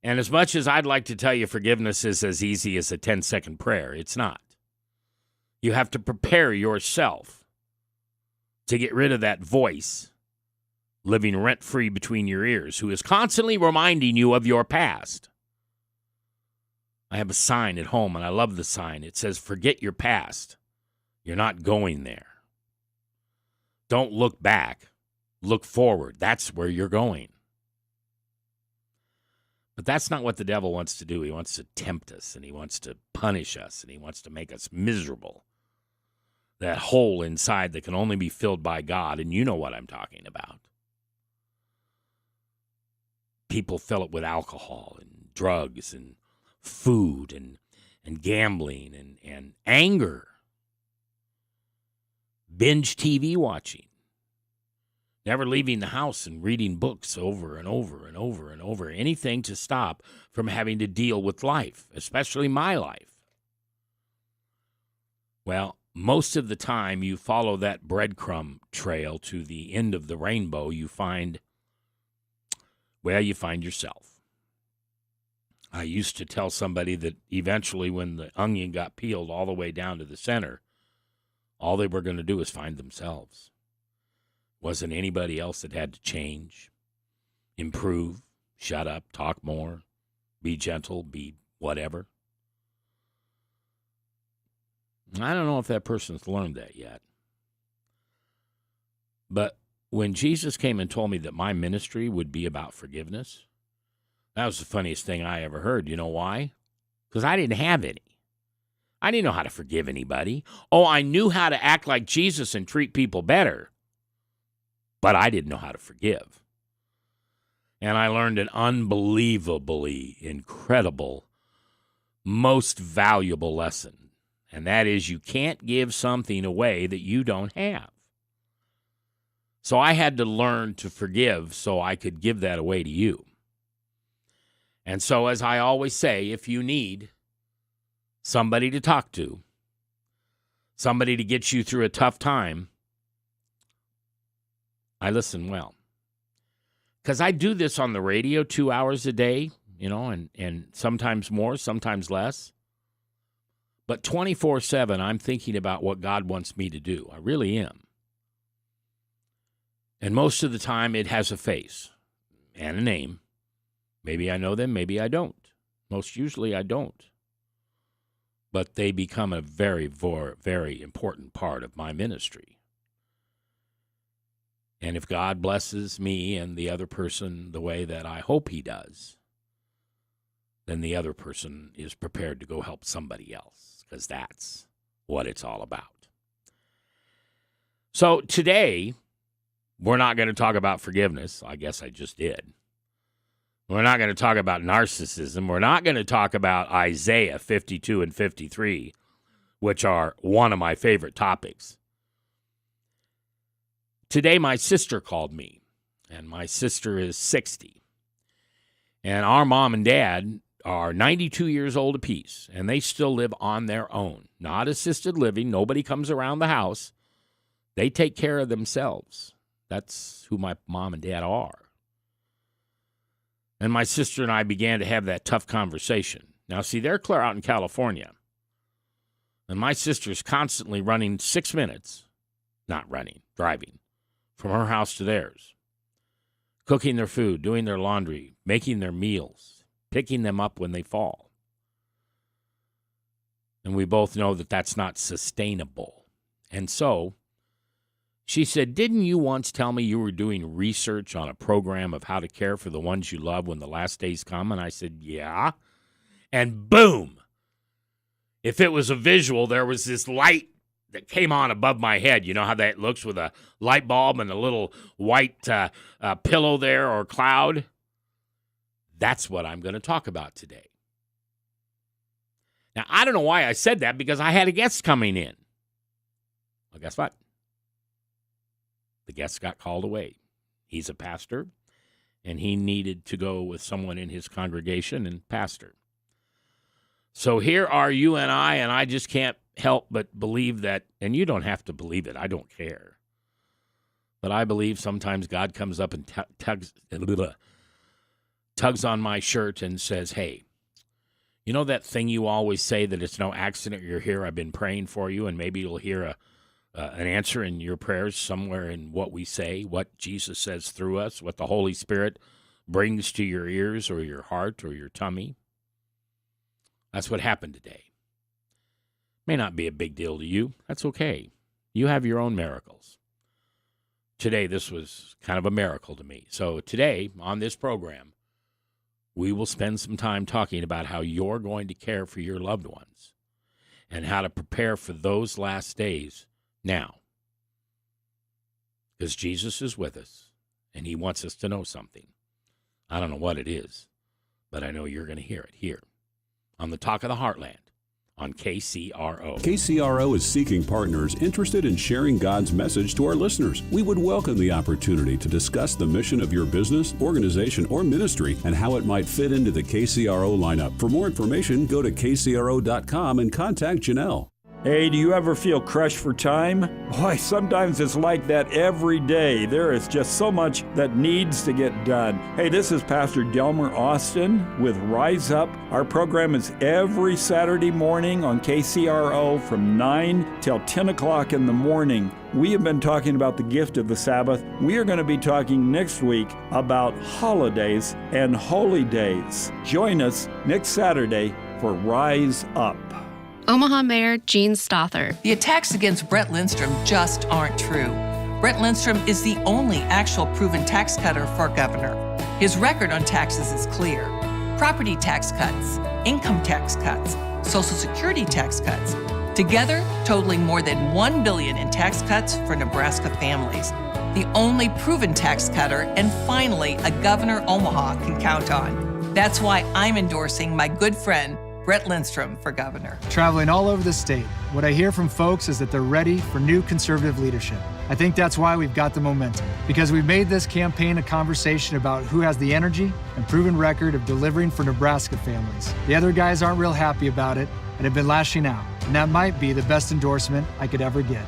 And as much as I'd like to tell you forgiveness is as easy as a 10-second prayer, it's not. You have to prepare yourself to get rid of that voice living rent-free between your ears who is constantly reminding you of your past. I have a sign at home, and I love the sign. It says, forget your past. You're not going there. Don't look back. Look forward. That's where you're going. But that's not what the devil wants to do. He wants to tempt us, and he wants to punish us, and he wants to make us miserable. That hole inside that can only be filled by God, and you know what I'm talking about. People fill it with alcohol and drugs and food and gambling and anger. Binge TV watching. Never leaving the house and reading books over and over and over and over. Anything to stop from having to deal with life, especially my life. Well, most of the time you follow that breadcrumb trail to the end of the rainbow, you find yourself. I used to tell somebody that eventually when the onion got peeled all the way down to the center, all they were going to do was find themselves. Wasn't anybody else that had to change, improve, shut up, talk more, be gentle, be whatever. I don't know if that person's learned that yet. But when Jesus came and told me that my ministry would be about forgiveness, that was the funniest thing I ever heard. You know why? Because I didn't have any. I didn't know how to forgive anybody. Oh, I knew how to act like Jesus and treat people better. But I didn't know how to forgive. And I learned an unbelievably incredible, most valuable lesson. And that is you can't give something away that you don't have. So I had to learn to forgive so I could give that away to you. And so as I always say, if you need somebody to talk to, somebody to get you through a tough time, I listen well. Because I do this on the radio 2 hours a day, and sometimes more, sometimes less. But 24/7, I'm thinking about what God wants me to do. I really am. And most of the time, it has a face and a name. Maybe I know them, maybe I don't. Most usually, I don't. But they become a very, very important part of my ministry. And if God blesses me and the other person the way that I hope he does, then the other person is prepared to go help somebody else, because that's what it's all about. So today, we're not going to talk about forgiveness. I guess I just did. We're not going to talk about narcissism. We're not going to talk about Isaiah 52 and 53, which are one of my favorite topics. Today, my sister called me, and my sister is 60. And our mom and dad are 92 years old apiece, and they still live on their own. Not assisted living. Nobody comes around the house. They take care of themselves. That's who my mom and dad are. And my sister and I began to have that tough conversation. Now, see, they're clear out in California. And my sister's constantly running 6 minutes, driving, from her house to theirs, cooking their food, doing their laundry, making their meals, picking them up when they fall. And we both know that that's not sustainable. And so she said, didn't you once tell me you were doing research on a program of how to care for the ones you love when the last days come? And I said, yeah. And boom, if it was a visual, there was this light that came on above my head. You know how that looks with a light bulb and a little white pillow there or cloud? That's what I'm going to talk about today. Now, I don't know why I said that, because I had a guest coming in. Well, guess what? The guest got called away. He's a pastor, and he needed to go with someone in his congregation and pastor. So here are you and I just can't help but believe that, and you don't have to believe it, I don't care. But I believe sometimes God comes up and tugs on my shirt and says, hey, you know that thing you always say that it's no accident you're here? I've been praying for you, and maybe you'll hear an answer in your prayers somewhere in what we say, what Jesus says through us, what the Holy Spirit brings to your ears or your heart or your tummy. That's what happened today. May not be a big deal to you. That's okay. You have your own miracles. Today, this was kind of a miracle to me. So today, on this program, we will spend some time talking about how you're going to care for your loved ones and how to prepare for those last days now. Because Jesus is with us, and he wants us to know something. I don't know what it is, but I know you're going to hear it here on the Talk of the Heartland on KCRO. KCRO is seeking partners interested in sharing God's message to our listeners. We would welcome the opportunity to discuss the mission of your business, organization, or ministry and how it might fit into the KCRO lineup. For more information, go to kcro.com and contact Janelle. Hey, do you ever feel crushed for time? Boy, sometimes it's like that every day. There is just so much that needs to get done. Hey, this is Pastor Delmer Austin with Rise Up. Our program is every Saturday morning on KCRO from 9 till 10 o'clock in the morning. We have been talking about the gift of the Sabbath. We are going to be talking next week about holidays and holy days. Join us next Saturday for Rise Up. Omaha Mayor Jean Stother. The attacks against Brett Lindstrom just aren't true. Brett Lindstrom is the only actual proven tax cutter for governor. His record on taxes is clear. Property tax cuts, income tax cuts, Social Security tax cuts, together totaling more than $1 billion in tax cuts for Nebraska families. The only proven tax cutter, and finally a governor Omaha can count on. That's why I'm endorsing my good friend Brett Lindstrom for governor. Traveling all over the state, what I hear from folks is that they're ready for new conservative leadership. I think that's why we've got the momentum, because we've made this campaign a conversation about who has the energy and proven record of delivering for Nebraska families. The other guys aren't real happy about it and have been lashing out, and that might be the best endorsement I could ever get.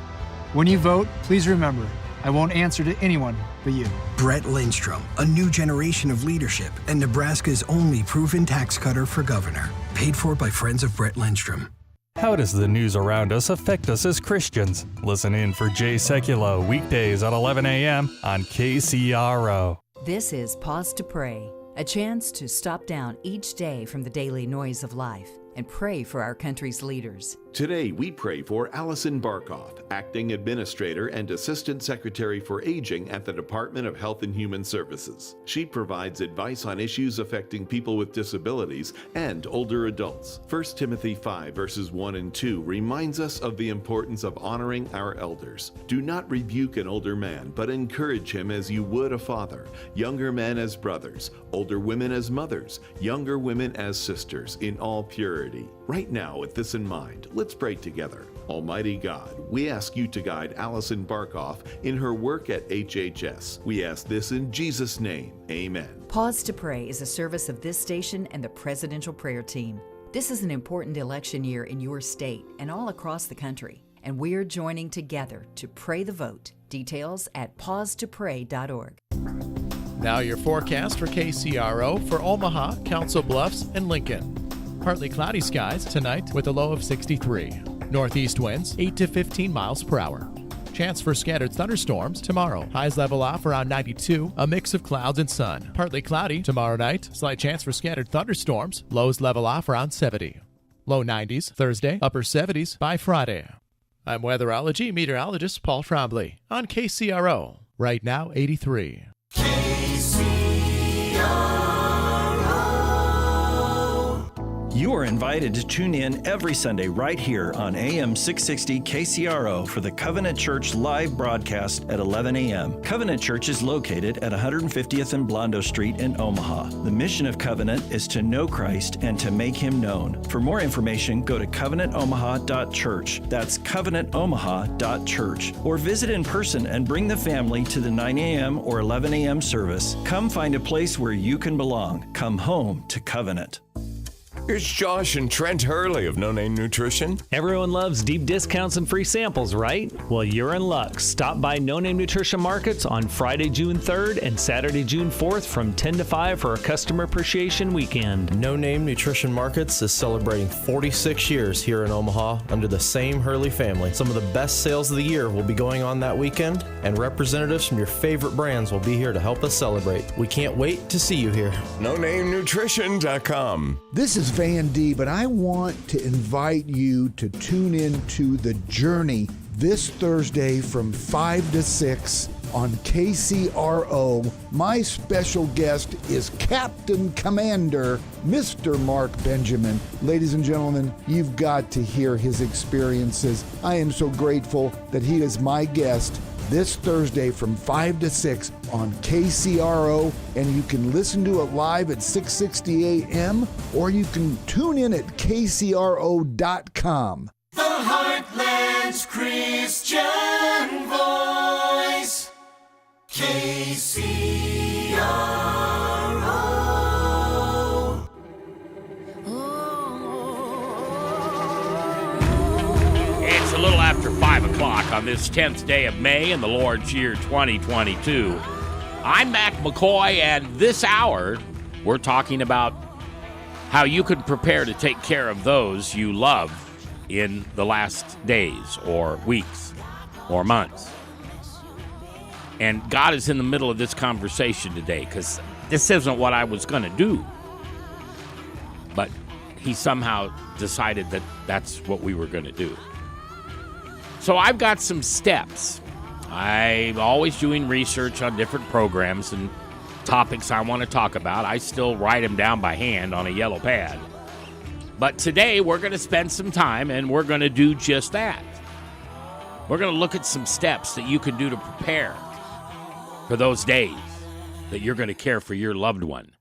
When you vote, please remember, I won't answer to anyone but you. Brett Lindstrom, a new generation of leadership and Nebraska's only proven tax cutter for governor. Paid for by Friends of Brett Lindstrom. How does the news around us affect us as Christians? Listen in for Jay Sekulow weekdays at 11 a.m. on KCRO. This is Pause to Pray, a chance to stop down each day from the daily noise of life and pray for our country's leaders. Today, we pray for Allison Barkoff, Acting Administrator and Assistant Secretary for Aging at the Department of Health and Human Services. She provides advice on issues affecting people with disabilities and older adults. 1 Timothy 5 verses 1 and 2 reminds us of the importance of honoring our elders. Do not rebuke an older man, but encourage him as you would a father, younger men as brothers, older women as mothers, younger women as sisters, in all purity. Right now, with this in mind, let's pray together. Almighty God, we ask you to guide Allison Barkoff in her work at HHS. We ask this in Jesus' name. Amen. Pause to Pray is a service of this station and the Presidential Prayer Team. This is an important election year in your state and all across the country, and we're joining together to pray the vote. Details at pausetopray.org. Now your forecast for KCRO for Omaha, Council Bluffs, and Lincoln. Partly cloudy skies tonight with a low of 63. Northeast winds 8 to 15 miles per hour. Chance for scattered thunderstorms tomorrow. Highs level off around 92, a mix of clouds and sun. Partly cloudy tomorrow night. Slight chance for scattered thunderstorms. Lows level off around 70. Low 90s Thursday, upper 70s by Friday. I'm weatherology meteorologist Paul Trombley on KCRO. Right now 83. You are invited to tune in every Sunday right here on AM 660 KCRO for the Covenant Church live broadcast at 11 a.m. Covenant Church is located at 150th and Blondo Street in Omaha. The mission of Covenant is to know Christ and to make Him known. For more information, go to covenantomaha.church. That's covenantomaha.church. Or visit in person and bring the family to the 9 a.m. or 11 a.m. service. Come find a place where you can belong. Come home to Covenant. Here's Josh and Trent Hurley of No Name Nutrition. Everyone loves deep discounts and free samples, right? Well, you're in luck. Stop by No Name Nutrition Markets on Friday, June 3rd and Saturday, June 4th from 10 to 5 for a Customer Appreciation Weekend. No Name Nutrition Markets is celebrating 46 years here in Omaha under the same Hurley family. Some of the best sales of the year will be going on that weekend, and representatives from your favorite brands will be here to help us celebrate. We can't wait to see you here. NoNameNutrition.com. This is Van D, but I want to invite you to tune in to The Journey this Thursday from 5 to 6 on KCRO. My special guest is Captain Commander, Mr. Mark Benjamin. Ladies and gentlemen, you've got to hear his experiences. I am so grateful that he is my guest this Thursday from 5 to 6 on KCRO, and you can listen to it live at 6:60 a.m. or you can tune in at kcro.com. The Heartland's Christian Voice, KCRO. It's a little after 5 o'clock on this 10th day of May in the Lord's year 2022. I'm Mac McKoy, and this hour we're talking about how you can prepare to take care of those you love in the last days or weeks or months. And God is in the middle of this conversation today, because this isn't what I was going to do. But He somehow decided that that's what we were going to do. So I've got some steps. I'm always doing research on different programs and topics I want to talk about. I still write them down by hand on a yellow pad. But today we're going to spend some time and we're going to do just that. We're going to look at some steps that you can do to prepare for those days that you're going to care for your loved one.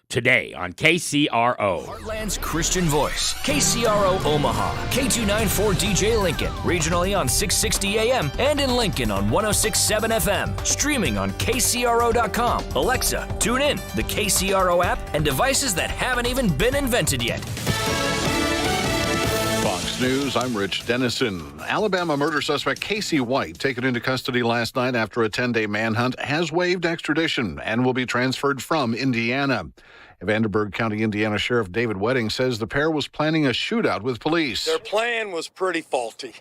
Today on KCRO. Heartland's Christian Voice, KCRO Omaha, K294DJ Lincoln, regionally on 660 AM and in Lincoln on 106.7 FM, streaming on KCRO.com. Alexa, tune in, the KCRO app, and devices that haven't even been invented yet. Fox News, I'm Rich Dennison. Alabama murder suspect Casey White, taken into custody last night after a 10-day manhunt, has waived extradition and will be transferred from Indiana. Vanderburgh County, Indiana Sheriff David Wedding says the pair was planning a shootout with police. Their plan was pretty faulty.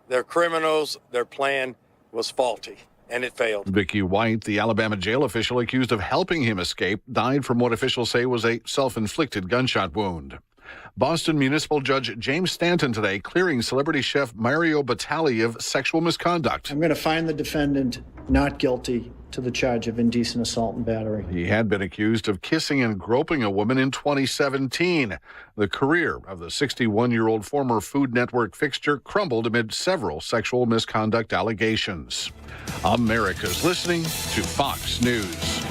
They're criminals. Their plan was faulty, and it failed. Vicky White, the Alabama jail official accused of helping him escape, died from what officials say was a self-inflicted gunshot wound. Boston Municipal Judge James Stanton today clearing celebrity chef Mario Batali of sexual misconduct. I'm going to find the defendant not guilty to the charge of indecent assault and battery. He had been accused of kissing and groping a woman in 2017. The career of the 61-year-old former Food Network fixture crumbled amid several sexual misconduct allegations. America's listening to Fox News.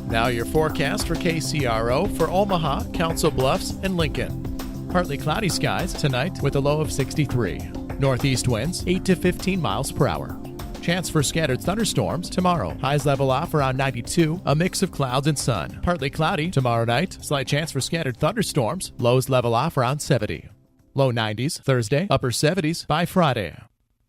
Now your forecast for KCRO for Omaha, Council Bluffs, and Lincoln. Partly cloudy skies tonight with a low of 63. Northeast winds 8 to 15 miles per hour. Chance for scattered thunderstorms tomorrow. Highs level off around 92, a mix of clouds and sun. Partly cloudy tomorrow night. Slight chance for scattered thunderstorms. Lows level off around 70. Low 90s Thursday, upper 70s by Friday.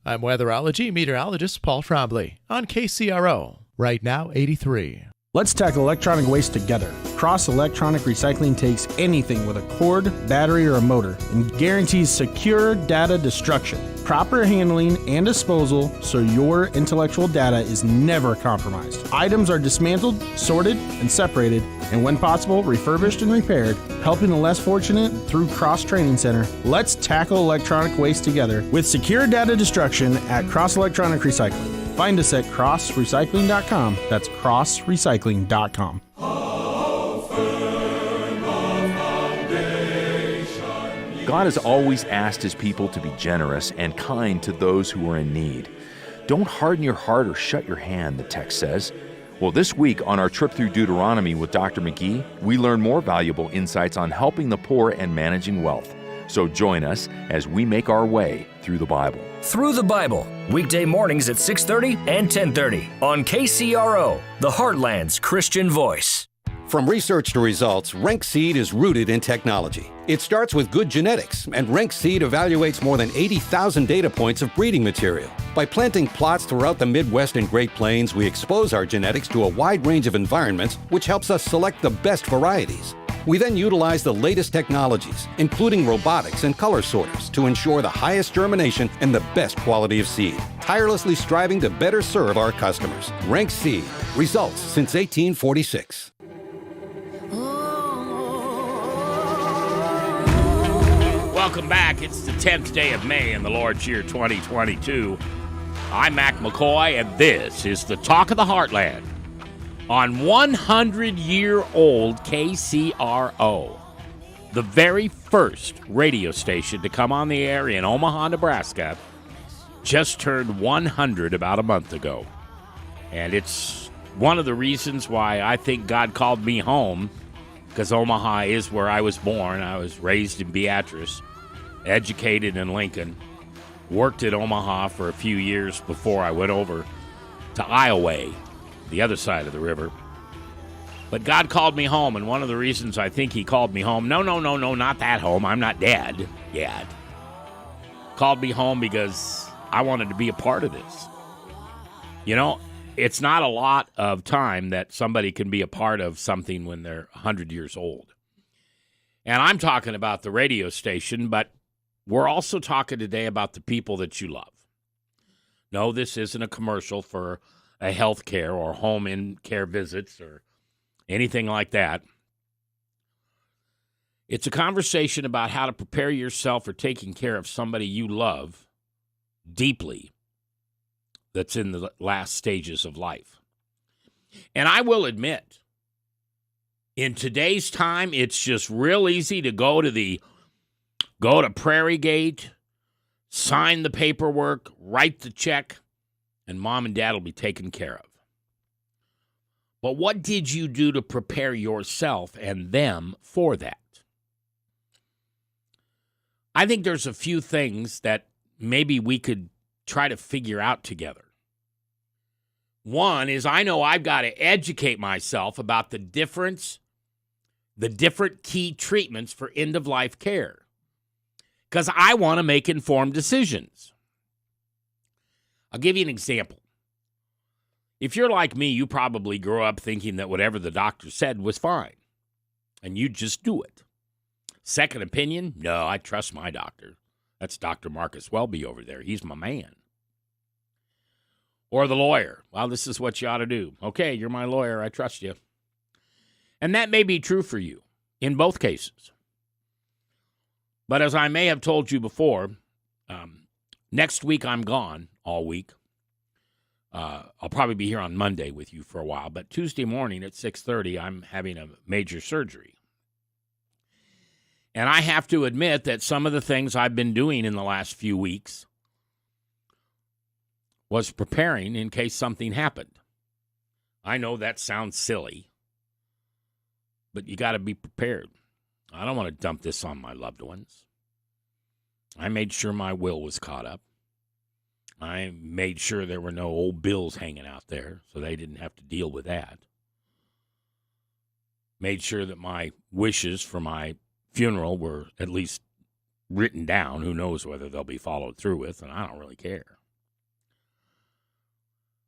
I'm weatherology meteorologist Paul Trombley on KCRO. Right now, 83. Let's tackle electronic waste together. Cross Electronic Recycling takes anything with a cord, battery, or a motor and guarantees secure data destruction, proper handling, and disposal so your intellectual data is never compromised. Items are dismantled, sorted, and separated, and when possible, refurbished and repaired, helping the less fortunate through Cross Training Center. Let's tackle electronic waste together with secure data destruction at Cross Electronic Recycling. Find us at crossrecycling.com. That's crossrecycling.com. God has always asked his people to be generous and kind to those who are in need. Don't harden your heart or shut your hand, the text says. Well, this week on our trip through Deuteronomy with Dr. McGee, we learn more valuable insights on helping the poor and managing wealth. So join us as we make our way through the Bible. Through the Bible, weekday mornings at 6:30 and 10:30 on KCRO, the Heartland's Christian voice. From research to results, Rank Seed is rooted in technology. It starts with good genetics, and Rank Seed evaluates more than 80,000 data points of breeding material. By planting plots throughout the Midwest and Great Plains, we expose our genetics to a wide range of environments, which helps us select the best varieties. We then utilize the latest technologies, including robotics and color sorters, to ensure the highest germination and the best quality of seed, tirelessly striving to better serve our customers. Rank Seed, results since 1846. Welcome back. It's the 10th day of May in the Lord's year 2022. I'm Mac McKoy, and this is the Talk of the Heartland on 100-year-old KCRO, the very first radio station to come on the air in Omaha, Nebraska, just turned 100 about a month ago. And it's one of the reasons why I think God called me home, because Omaha is where I was born. I was raised in Beatrice, educated in Lincoln, worked at Omaha for a few years before I went over to Iowa, the other side of the river. But God called me home, and one of the reasons I think he called me home, no, not that home. I'm not dad yet. Called me home because I wanted to be a part of this. You know, it's not a lot of time that somebody can be a part of something when they're 100 years old. And I'm talking about the radio station, but we're also talking today about the people that you love. No, this isn't a commercial for a health care or home in care visits or anything like that. It's a conversation about how to prepare yourself for taking care of somebody you love deeply that's in the last stages of life. And I will admit, in today's time, it's just real easy to go to Prairie Gate, sign the paperwork, write the check, and mom and dad will be taken care of. But what did you do to prepare yourself and them for that? I think there's a few things that maybe we could try to figure out together. One is I know I've got to educate myself about the different key treatments for end-of-life care, because I want to make informed decisions. I'll give you an example. If you're like me, you probably grew up thinking that whatever the doctor said was fine, and you just do it. Second opinion? No, I trust my doctor. That's Dr. Marcus Welby over there. He's my man. Or the lawyer. Well, this is what you ought to do. Okay, you're my lawyer. I trust you. And that may be true for you in both cases. But as I may have told you before, next week I'm gone all week. I'll probably be here on Monday with you for a while. But Tuesday morning at 6:30, I'm having a major surgery. And I have to admit that some of the things I've been doing in the last few weeks was preparing in case something happened. I know that sounds silly, but you got to be prepared. I don't want to dump this on my loved ones. I made sure my will was caught up. I made sure there were no old bills hanging out there, so they didn't have to deal with that. Made sure that my wishes for my funeral were at least written down. Who knows whether they'll be followed through with, and I don't really care.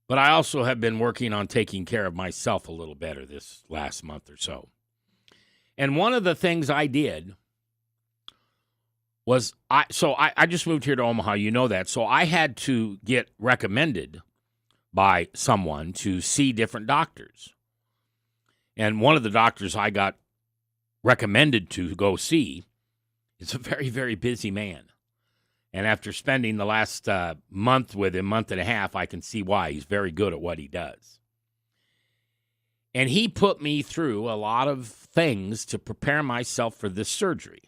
But I also have been working on taking care of myself a little better this last month or so. And one of the things I did was, I just moved here to Omaha, you know that, so I had to get recommended by someone to see different doctors. And one of the doctors I got recommended to go see is a very, very busy man. And after spending the last month with him, month and a half, I can see why. He's very good at what he does. And he put me through a lot of things to prepare myself for this surgery.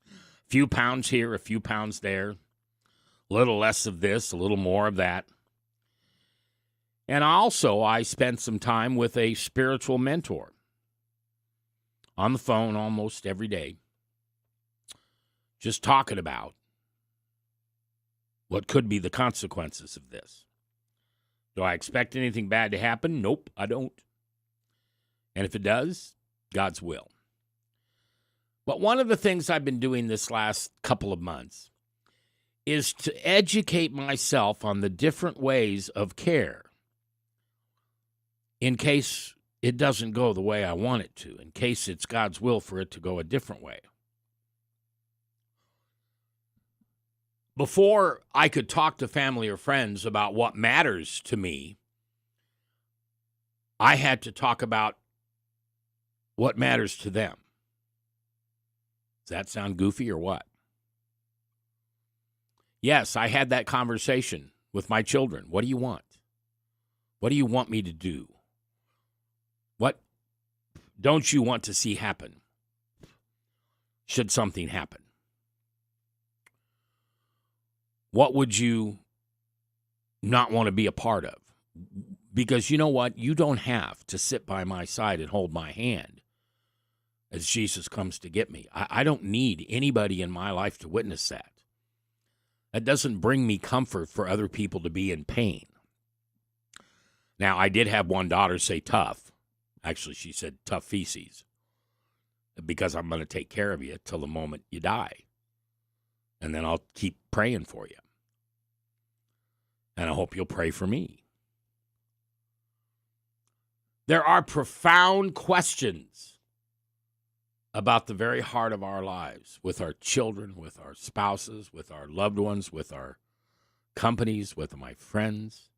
A few pounds here, a few pounds there, a little less of this, a little more of that. And also, I spent some time with a spiritual mentor on the phone almost every day, just talking about what could be the consequences of this. Do I expect anything bad to happen? Nope, I don't. And if it does, God's will. But one of the things I've been doing this last couple of months is to educate myself on the different ways of care in case it doesn't go the way I want it to, in case it's God's will for it to go a different way. Before I could talk to family or friends about what matters to me, I had to talk about what matters to them. Does that sound goofy or what? Yes, I had that conversation with my children. What do you want? What do you want me to do? What don't you want to see happen should something happen? What would you not want to be a part of? Because you know what? You don't have to sit by my side and hold my hand as Jesus comes to get me. I don't need anybody in my life to witness that. That doesn't bring me comfort for other people to be in pain. Now, I did have one daughter say tough. Actually, she said tough feces. Because I'm going to take care of you till the moment you die. And then I'll keep praying for you. And I hope you'll pray for me. There are profound questions about the very heart of our lives, with our children, with our spouses, with our loved ones, with our companies, with my friends.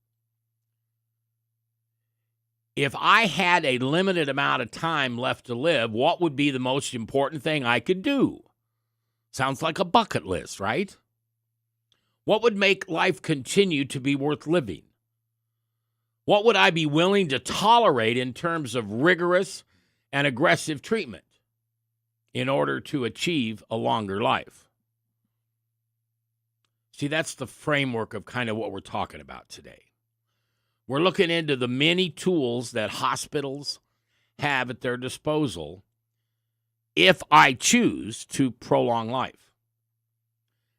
If I had a limited amount of time left to live, what would be the most important thing I could do? Sounds like a bucket list, right? What would make life continue to be worth living? What would I be willing to tolerate in terms of rigorous and aggressive treatment in order to achieve a longer life? See, that's the framework of kind of what we're talking about today. We're looking into the many tools that hospitals have at their disposal if I choose to prolong life,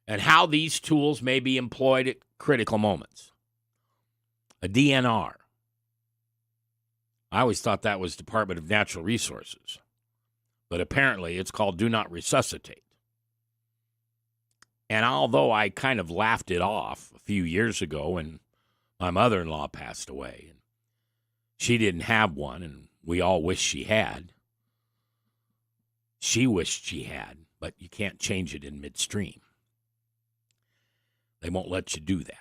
and how these tools may be employed at critical moments. A DNR. I always thought that was Department of Natural Resources, but apparently it's called Do Not Resuscitate. And although I kind of laughed it off a few years ago when my mother-in-law passed away, and she didn't have one, and we all wished she had. She wished she had, but you can't change it in midstream. They won't let you do that.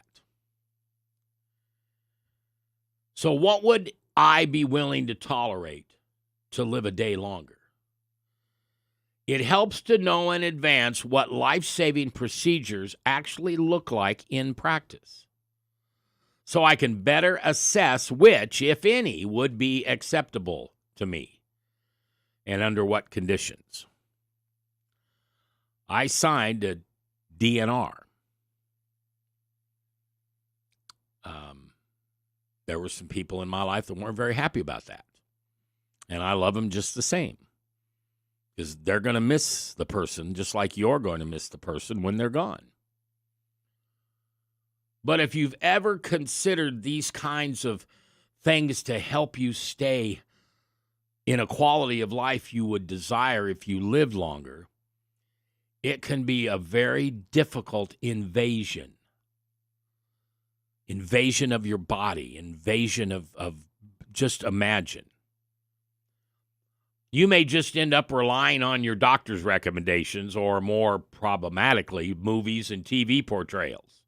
So what would I be willing to tolerate to live a day longer? It helps to know in advance what life-saving procedures actually look like in practice, so I can better assess which, if any, would be acceptable to me and under what conditions. I signed a DNR. There were some people in my life that weren't very happy about that. And I love them just the same. Because they're going to miss the person just like you're going to miss the person when they're gone. But if you've ever considered these kinds of things to help you stay in a quality of life you would desire if you lived longer, it can be a very difficult invasion. Invasion of your body, invasion of just imagine. You may just end up relying on your doctor's recommendations, or more problematically, movies and TV portrayals.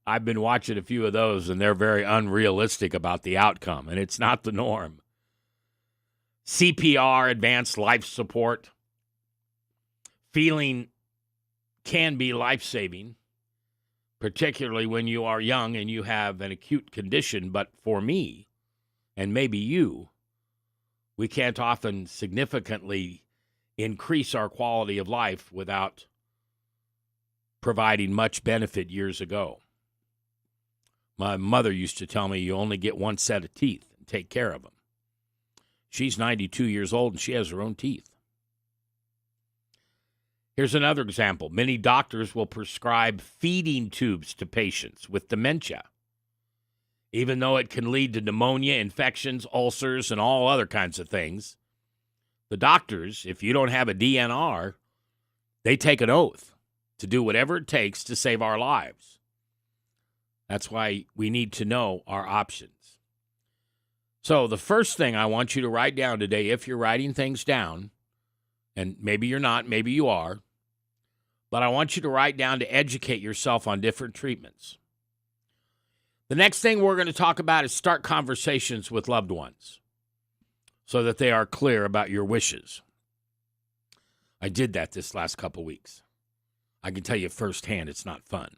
I've been watching a few of those, and they're very unrealistic about the outcome, and it's not the norm. CPR, advanced life support, feeling can be life-saving, particularly when you are young and you have an acute condition. But for me, and maybe you, we can't often significantly increase our quality of life without providing much benefit years ago. My mother used to tell me you only get one set of teeth and take care of them. She's 92 years old and she has her own teeth. Here's another example. Many doctors will prescribe feeding tubes to patients with dementia, even though it can lead to pneumonia, infections, ulcers, and all other kinds of things. The doctors, if you don't have a DNR, they take an oath to do whatever it takes to save our lives. That's why we need to know our options. So the first thing I want you to write down today, if you're writing things down, and maybe you're not, maybe you are, but I want you to write down to educate yourself on different treatments. The next thing we're going to talk about is start conversations with loved ones so that they are clear about your wishes. I did that this last couple weeks. I can tell you firsthand it's not fun,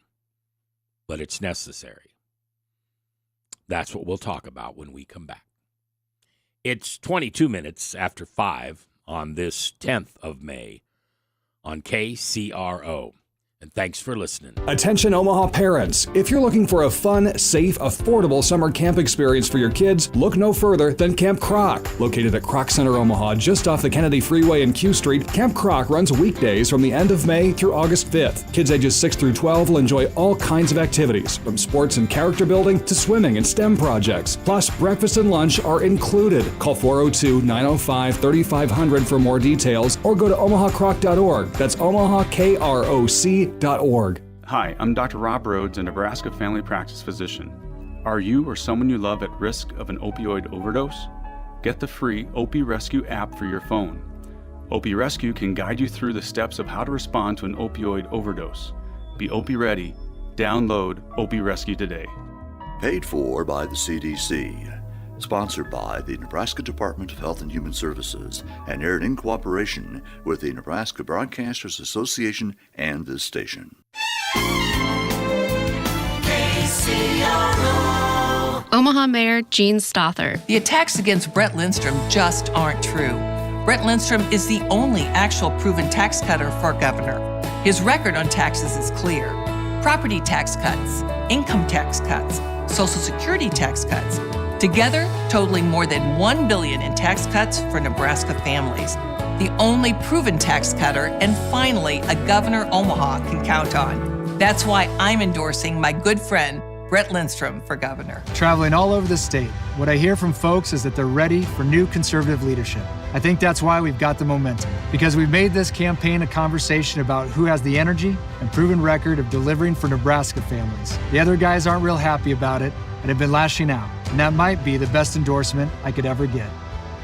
but it's necessary. That's what we'll talk about when we come back. It's 22 minutes after 5 on this 10th of May on KCRO. And thanks for listening. Attention Omaha parents. If you're looking for a fun, safe, affordable summer camp experience for your kids, look no further than Camp Croc. Located at Croc Center Omaha, just off the Kennedy Freeway and Q Street, Camp Croc runs weekdays from the end of May through August 5th. Kids ages 6 through 12 will enjoy all kinds of activities, from sports and character building to swimming and STEM projects. Plus, breakfast and lunch are included. Call 402-905-3500 for more details or go to omahacroc.org. That's omahakroc.org. Hi, I'm Dr. Rob Rhodes, a Nebraska family practice physician. Are you or someone you love at risk of an opioid overdose? Get the free Opie Rescue app for your phone. Opie Rescue can guide you through the steps of how to respond to an opioid overdose. Be Opie ready. Download Opie Rescue today. Paid for by the CDC. Sponsored by the Nebraska Department of Health and Human Services and aired in cooperation with the Nebraska Broadcasters Association and this station. KCRO. Omaha Mayor Gene Stother. The attacks against Brett Lindstrom just aren't true. Brett Lindstrom is the only actual proven tax cutter for governor. His record on taxes is clear. Property tax cuts, income tax cuts, Social Security tax cuts, together totaling more than $1 billion in tax cuts for Nebraska families. The only proven tax cutter, and finally a governor Omaha can count on. That's why I'm endorsing my good friend Brett Lindstrom for governor. Traveling all over the state, what I hear from folks is that they're ready for new conservative leadership. I think that's why we've got the momentum, because we've made this campaign a conversation about who has the energy and proven record of delivering for Nebraska families. The other guys aren't real happy about it and have been lashing out, and that might be the best endorsement I could ever get.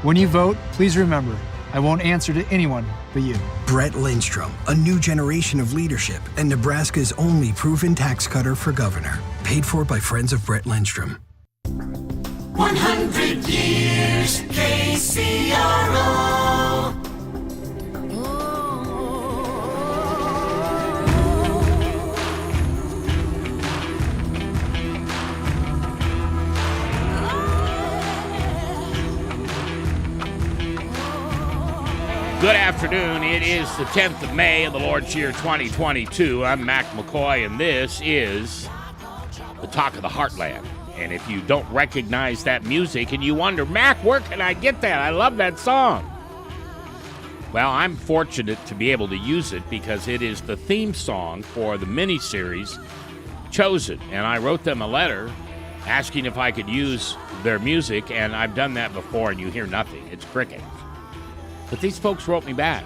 When you vote, please remember, I won't answer to anyone but you. Brett Lindstrom, a new generation of leadership and Nebraska's only proven tax cutter for governor. Paid for by friends of Brett Lindstrom. 100 years KCRO. Good afternoon. It is the 10th of May of the Lord's year 2022. I'm Mac McKoy, and this is the Talk of the Heartland. And if you don't recognize that music and you wonder, Mac, where can I get that? I love that song. Well, I'm fortunate to be able to use it because it is the theme song for the miniseries Chosen. And I wrote them a letter asking if I could use their music, and I've done that before, and you hear nothing. It's cricket. But these folks wrote me back.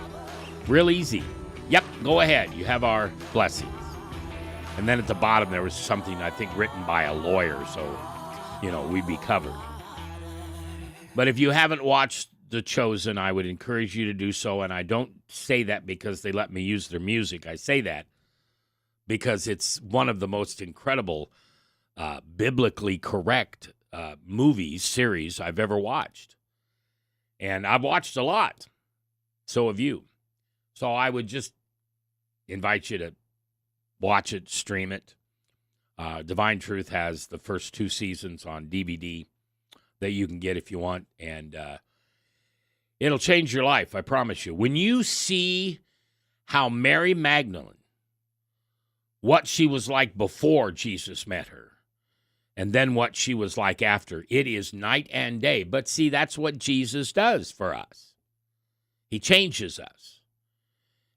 Real easy. Yep, go ahead. You have our blessings. And then at the bottom there was something, I think, written by a lawyer, so, we'd be covered. But if you haven't watched The Chosen, I would encourage you to do so. And I don't say that because they let me use their music. I say that because it's one of the most incredible, biblically correct series I've ever watched. And I've watched a lot. So have you. So I would just invite you to watch it, stream it. Divine Truth has the first 2 seasons on DVD that you can get if you want, and it'll change your life, I promise you. When you see how Mary Magdalene, what she was like before Jesus met her, and then what she was like after, it is night and day. But see, that's what Jesus does for us. He changes us.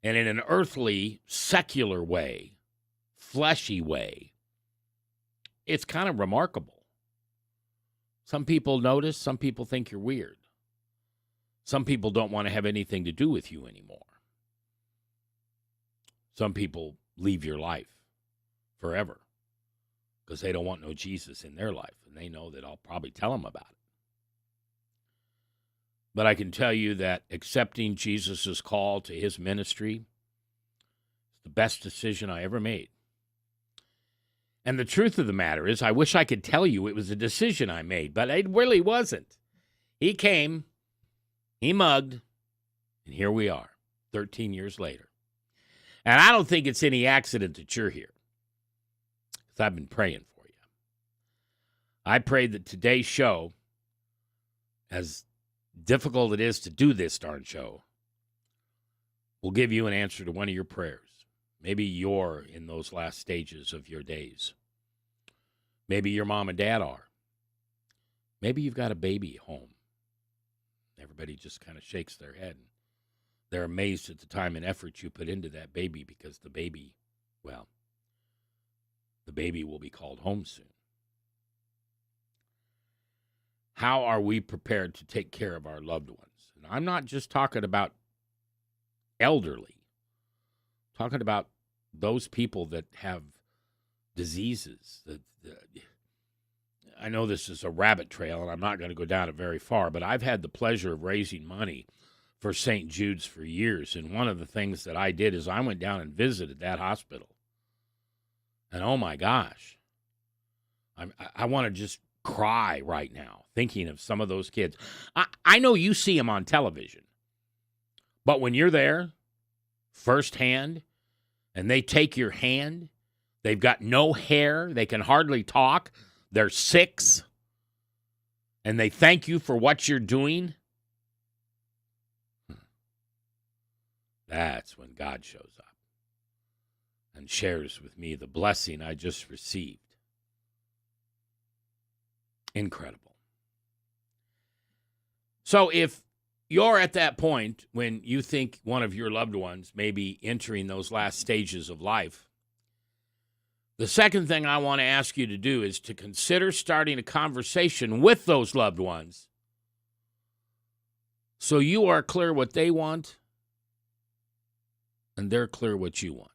And in an earthly, secular way, fleshy way, it's kind of remarkable. Some people notice, some people think you're weird. Some people don't want to have anything to do with you anymore. Some people leave your life forever because they don't want no Jesus in their life, and they know that I'll probably tell them about it. But I can tell you that accepting Jesus' call to his ministry is the best decision I ever made. And the truth of the matter is, I wish I could tell you it was a decision I made, but it really wasn't. He came, he mugged, and here we are, 13 years later. And I don't think it's any accident that you're here, because I've been praying for you. I pray that today's show, as difficult it is to do this darn show, will give you an answer to one of your prayers. Maybe you're in those last stages of your days. Maybe your mom and dad are. Maybe you've got a baby home. Everybody just kind of shakes their head. They're amazed at the time and effort you put into that baby, because the baby, well, the baby will be called home soon. How are we prepared to take care of our loved ones? And I'm not just talking about elderly. I'm talking about those people that have diseases. I know this is a rabbit trail, and I'm not going to go down it very far, but I've had the pleasure of raising money for St. Jude's for years, and one of the things that I did is I went down and visited that hospital. And oh my gosh, I want to just cry right now thinking of some of those kids. I know you see them on television, but when you're there firsthand and they take your hand, they've got no hair, they can hardly talk, they're 6, and they thank you for what you're doing, that's when God shows up and shares with me the blessing I just received. Incredible. So if you're at that point when you think one of your loved ones may be entering those last stages of life, the second thing I want to ask you to do is to consider starting a conversation with those loved ones so you are clear what they want and they're clear what you want.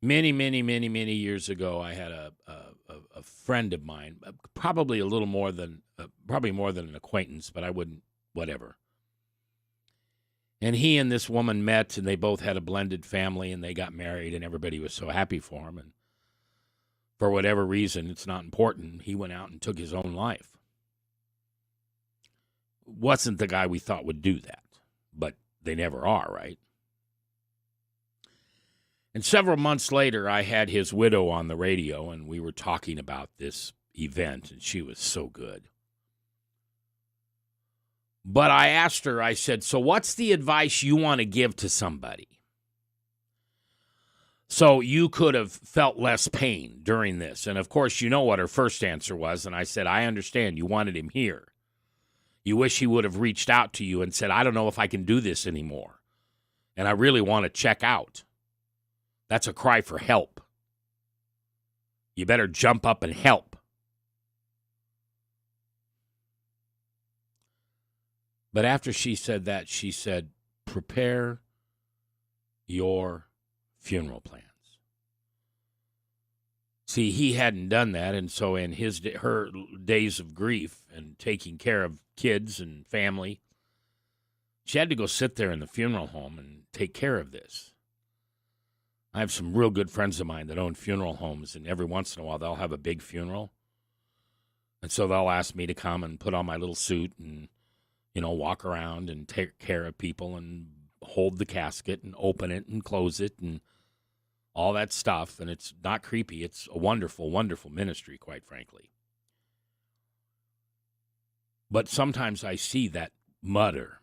Many years ago, I had a friend of mine, probably a little more than, probably more than an acquaintance, but I wouldn't, whatever. And he and this woman met, and they both had a blended family, and they got married, and everybody was so happy for him. And for whatever reason, it's not important, he went out and took his own life. Wasn't the guy we thought would do that, but they never are, right? And several months later, I had his widow on the radio, and we were talking about this event, and she was so good. But I asked her, I said, so what's the advice you want to give to somebody so you could have felt less pain during this? And, of course, you know what her first answer was, and I said, I understand. You wanted him here. You wish he would have reached out to you and said, I don't know if I can do this anymore, and I really want to check out. That's a cry for help. You better jump up and help. But after she said that, she said, prepare your funeral plans. See, he hadn't done that, and so in her days of grief and taking care of kids and family, she had to go sit there in the funeral home and take care of this. I have some real good friends of mine that own funeral homes, and every once in a while they'll have a big funeral. And so they'll ask me to come and put on my little suit and, walk around and take care of people and hold the casket and open it and close it and all that stuff. And it's not creepy. It's a wonderful, wonderful ministry, quite frankly. But sometimes I see that mother,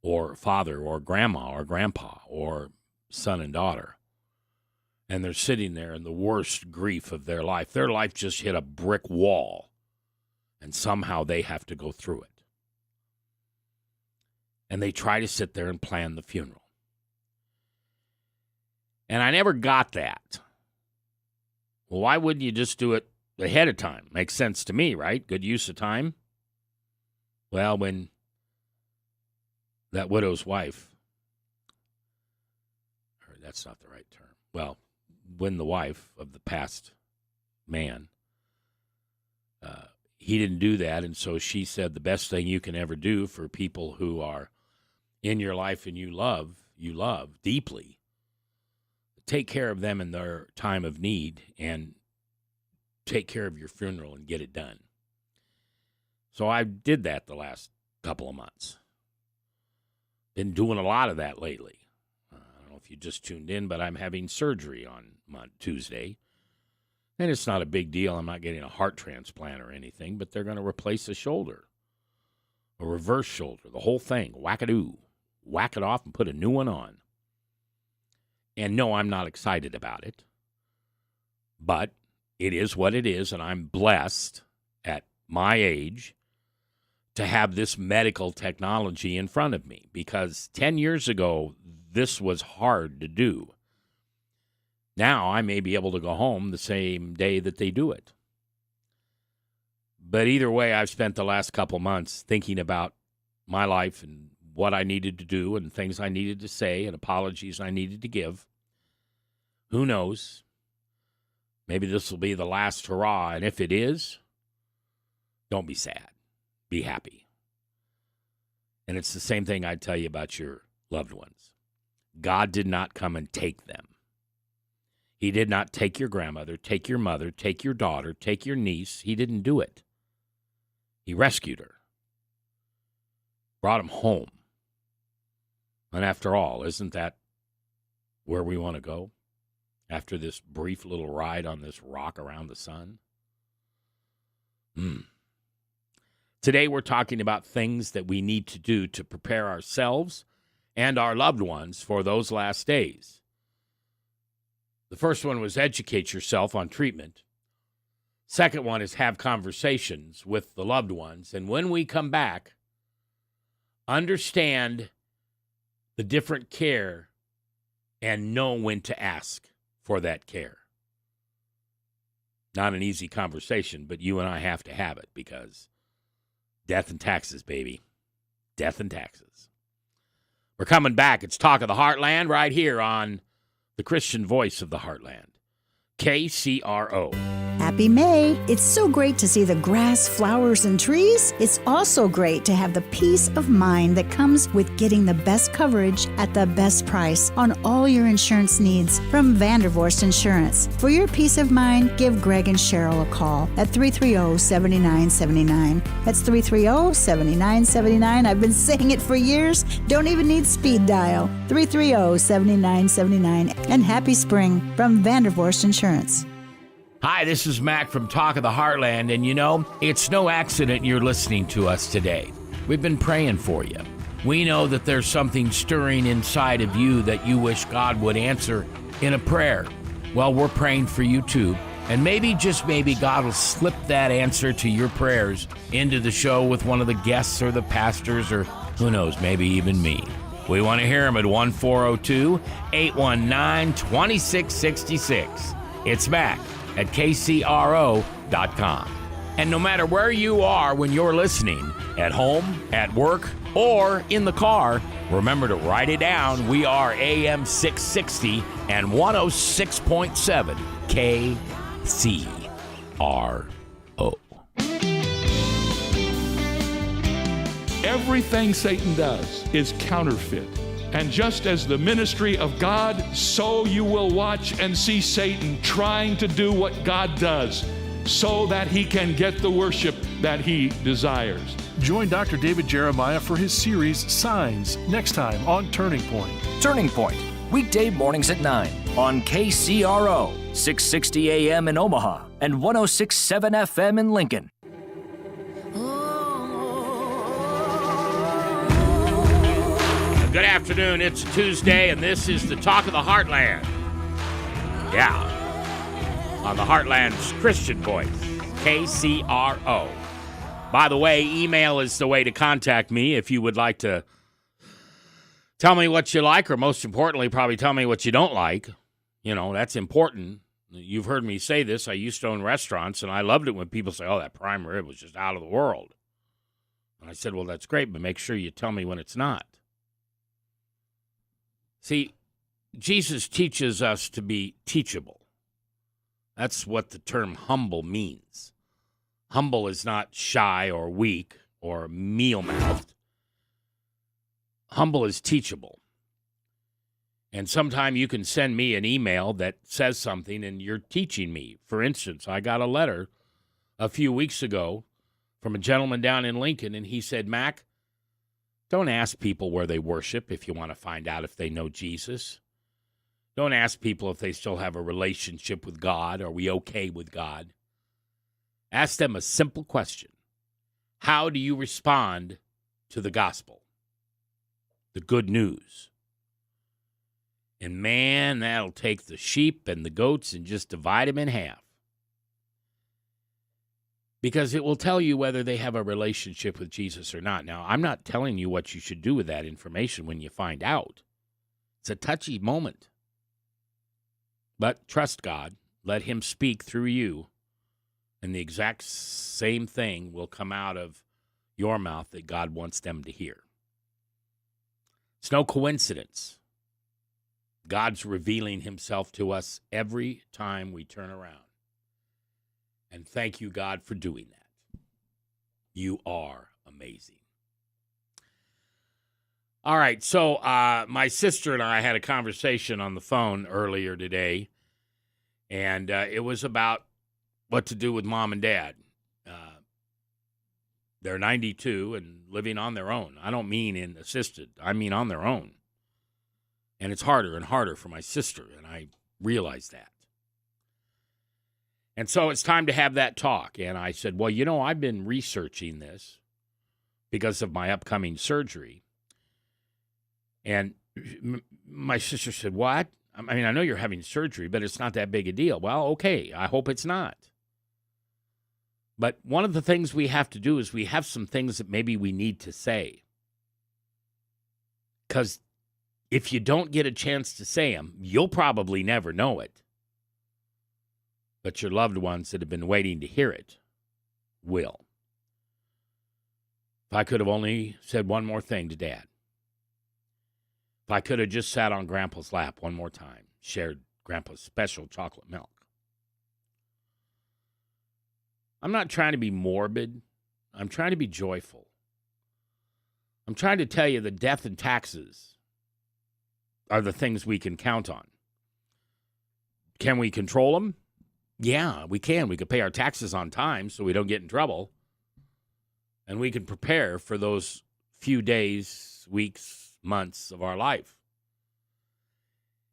or father, or grandma, or grandpa, or son and daughter, and they're sitting there in the worst grief of their life. Their life just hit a brick wall, and somehow they have to go through it. And they try to sit there and plan the funeral. And I never got that. Well, why wouldn't you just do it ahead of time? Makes sense to me, right? Good use of time. Well, when that widow's wife, or that's not the right term. Well, when the wife of the past man, he didn't do that, and so she said the best thing you can ever do for people who are in your life and you love deeply, take care of them in their time of need and take care of your funeral and get it done. So I did that the last couple of months. Been doing a lot of that lately. I don't know if you just tuned in, but I'm having surgery on Tuesday. And it's not a big deal. I'm not getting a heart transplant or anything, but they're going to replace a shoulder, a reverse shoulder, the whole thing, whack-a-doo. Whack it off and put a new one on. And no, I'm not excited about it. But it is what it is, and I'm blessed at my age to have this medical technology in front of me, because 10 years ago, this was hard to do. Now I may be able to go home the same day that they do it. But either way, I've spent the last couple months thinking about my life and what I needed to do and things I needed to say and apologies I needed to give. Who knows? Maybe this will be the last hurrah, and if it is, don't be sad. Be happy. And it's the same thing I'd tell you about your loved ones. God did not come and take them. He did not take your grandmother, take your mother, take your daughter, take your niece. He didn't do it. He rescued her, brought them home. And after all, isn't that where we want to go after this brief little ride on this rock around the sun? Today we're talking about things that we need to do to prepare ourselves and our loved ones for those last days. The first one was educate yourself on treatment. Second one is have conversations with the loved ones. And when we come back, understand the different care and know when to ask for that care. Not an easy conversation, but you and I have to have it, because death and taxes, baby. Death and taxes. We're coming back. It's Talk of the Heartland right here on the Christian voice of the Heartland, KCRO. Happy May! It's so great to see the grass, flowers, and trees. It's also great to have the peace of mind that comes with getting the best coverage at the best price on all your insurance needs from Vandervorst Insurance. For your peace of mind, give Greg and Cheryl a call at 330-7979. That's 330-7979. I've been saying it for years. Don't even need speed dial. 330-7979. And happy spring from Vandervorst Insurance. Hi, this is Mac from Talk of the Heartland, and you know, it's no accident you're listening to us today. We've been praying for you. We know that there's something stirring inside of you that you wish God would answer in a prayer. Well, we're praying for you too, and maybe, just maybe, God will slip that answer to your prayers into the show with one of the guests or the pastors, or who knows, maybe even me. We want to hear them at 1-402-819-2666. It's Mac at KCRO.com. And no matter where you are when you're listening, at home, at work, or in the car, remember to write it down. We are AM 660 and 106.7 KCRO. Everything Satan does is counterfeit. And just as the ministry of God, so you will watch and see Satan trying to do what God does so that he can get the worship that he desires. Join Dr. David Jeremiah for his series, Signs, next time on Turning Point. Turning Point, weekday mornings at 9 on KCRO, 660 AM in Omaha and 106.7 FM in Lincoln. Oh. Good afternoon. It's Tuesday, and this is the Talk of the Heartland. Yeah. On the Heartland's Christian Voice, KCRO. By the way, email is the way to contact me if you would like to tell me what you like, or most importantly, probably tell me what you don't like. You know, that's important. You've heard me say this. I used to own restaurants, and I loved it when people say, oh, that prime rib was just out of the world. And I said, well, that's great, but make sure you tell me when it's not. See, Jesus teaches us to be teachable. That's what the term humble means. Humble is not shy or weak or meal-mouthed. Humble is teachable. And sometime you can send me an email that says something and you're teaching me. For instance, I got a letter a few weeks ago from a gentleman down in Lincoln, and he said, Mac, don't ask people where they worship if you want to find out if they know Jesus. Don't ask people if they still have a relationship with God. Are we okay with God? Ask them a simple question. How do you respond to the gospel? The good news. And man, that'll take the sheep and the goats and just divide them in half. Because it will tell you whether they have a relationship with Jesus or not. Now, I'm not telling you what you should do with that information when you find out. It's a touchy moment. But trust God. Let him speak through you. And the exact same thing will come out of your mouth that God wants them to hear. It's no coincidence. God's revealing himself to us every time we turn around. And thank you, God, for doing that. You are amazing. All right, so my sister and I had a conversation on the phone earlier today, and it was about what to do with mom and dad. They're 92 and living on their own. I don't mean in assisted. I mean on their own. And it's harder and harder for my sister, and I realize that. And so it's time to have that talk. And I said, well, you know, I've been researching this because of my upcoming surgery. And my sister said, what? I mean, I know you're having surgery, but it's not that big a deal. Well, okay, I hope it's not. But one of the things we have to do is we have some things that maybe we need to say. Because if you don't get a chance to say them, you'll probably never know it. But your loved ones that have been waiting to hear it will. If I could have only said one more thing to Dad. If I could have just sat on Grandpa's lap one more time, shared Grandpa's special chocolate milk. I'm not trying to be morbid. I'm trying to be joyful. I'm trying to tell you that death and taxes are the things we can count on. Can we control them? Yeah, we can. We could pay our taxes on time so we don't get in trouble. And we can prepare for those few days, weeks, months of our life.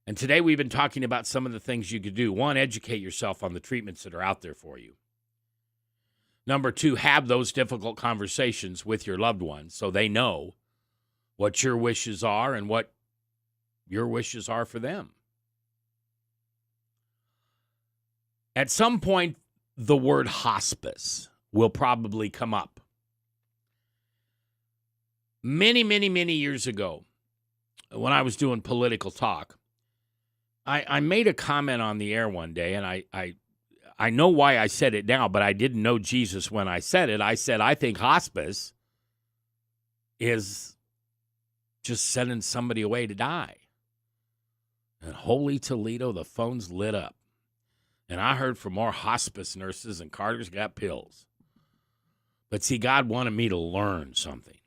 And today we've been talking about some of the things you could do. One, educate yourself on the treatments that are out there for you. Number two, have those difficult conversations with your loved ones so they know what your wishes are and what your wishes are for them. At some point, the word hospice will probably come up. Many, many, many years ago, when I was doing political talk, I made a comment on the air one day, and I know why I said it now, but I didn't know Jesus when I said it. I said, I think hospice is just sending somebody away to die. And holy Toledo, the phones lit up. And I heard from more hospice nurses and Carter's Got Pills. But see, God wanted me to learn something.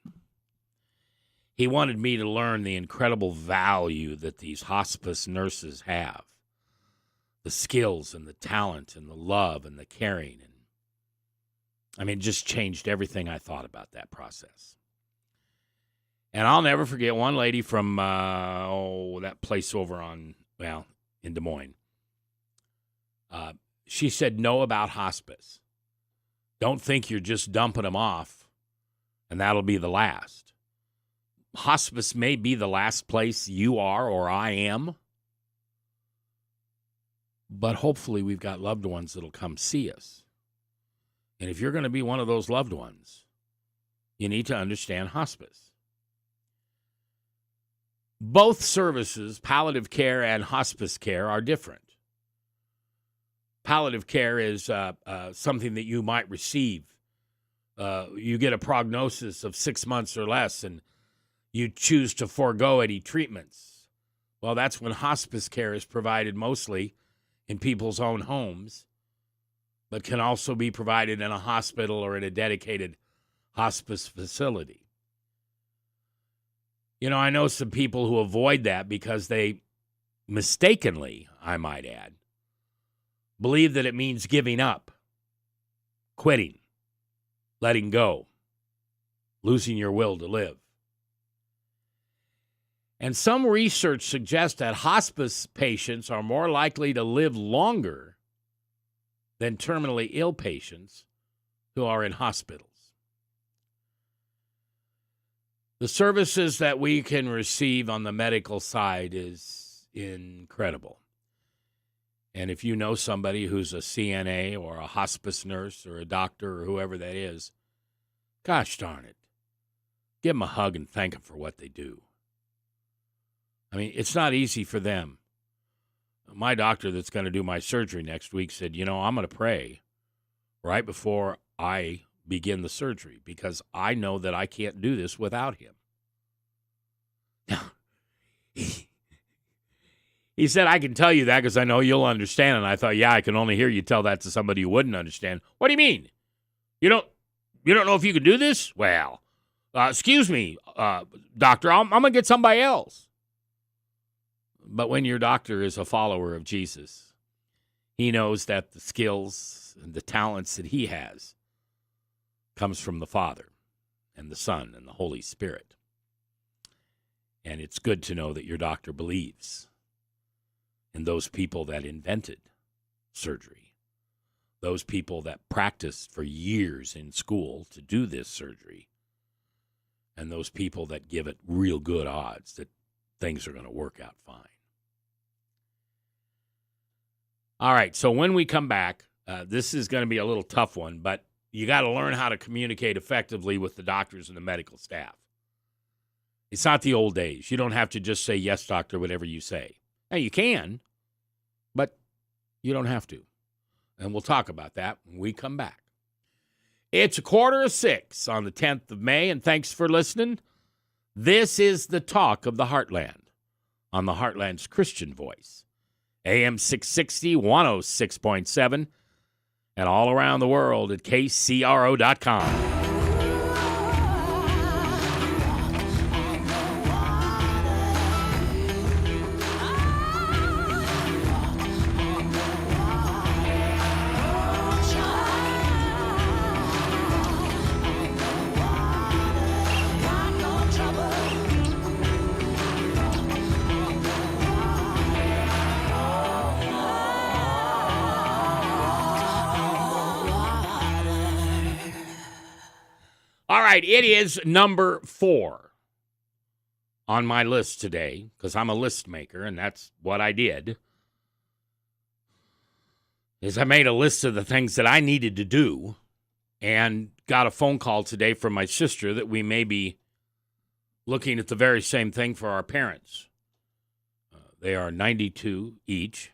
He wanted me to learn the incredible value that these hospice nurses have. The skills and the talent and the love and the caring. And I mean, it just changed everything I thought about that process. And I'll never forget one lady from, that place over in Des Moines. She said, know about hospice. Don't think you're just dumping them off and that'll be the last. hospice may be the last place you are or I am, but hopefully we've got loved ones that'll come see us. And if you're going to be one of those loved ones, you need to understand hospice. Both services, palliative care and hospice care, are different. Palliative care is something that you might receive. You get a prognosis of 6 months or less, and you choose to forego any treatments. Well, that's when hospice care is provided mostly in people's own homes, but can also be provided in a hospital or in a dedicated hospice facility. You know, I know some people who avoid that because they mistakenly, I might add, believe that it means giving up, quitting, letting go, losing your will to live. And some research suggests that hospice patients are more likely to live longer than terminally ill patients who are in hospitals. The services that we can receive on the medical side is incredible. And if you know somebody who's a CNA or a hospice nurse or a doctor or whoever that is, gosh darn it, give them a hug and thank them for what they do. I mean, it's not easy for them. My doctor that's going to do my surgery next week said, you know, I'm going to pray right before I begin the surgery because I know that I can't do this without him. Now, he said, I can tell you that because I know you'll understand. And I thought, yeah, I can only hear you tell that to somebody who wouldn't understand. What do you mean? You don't know if you can do this? Well, excuse me, doctor, I'm going to get somebody else. But when your doctor is a follower of Jesus, he knows that the skills and the talents that he has comes from the Father and the Son and the Holy Spirit. And it's good to know that your doctor believes in those people that invented surgery, those people that practiced for years in school to do this surgery, and those people that give it real good odds that things are going to work out fine. All right, so when we come back, this is going to be a little tough one, but you got to learn how to communicate effectively with the doctors and the medical staff. It's not the old days. You don't have to just say, yes, doctor, whatever you say. Now, you can, but you don't have to. And we'll talk about that when we come back. It's 5:45 on the 10th of May, and thanks for listening. This is the Talk of the Heartland on the Heartland's Christian Voice. AM 660, 106.7, and all around the world at KCRO.com. All right, it is number 4 on my list today, because I'm a list maker, and that's what I did, is I made a list of the things that I needed to do, and got a phone call today from my sister that we may be looking at the very same thing for our parents. They are 92 each,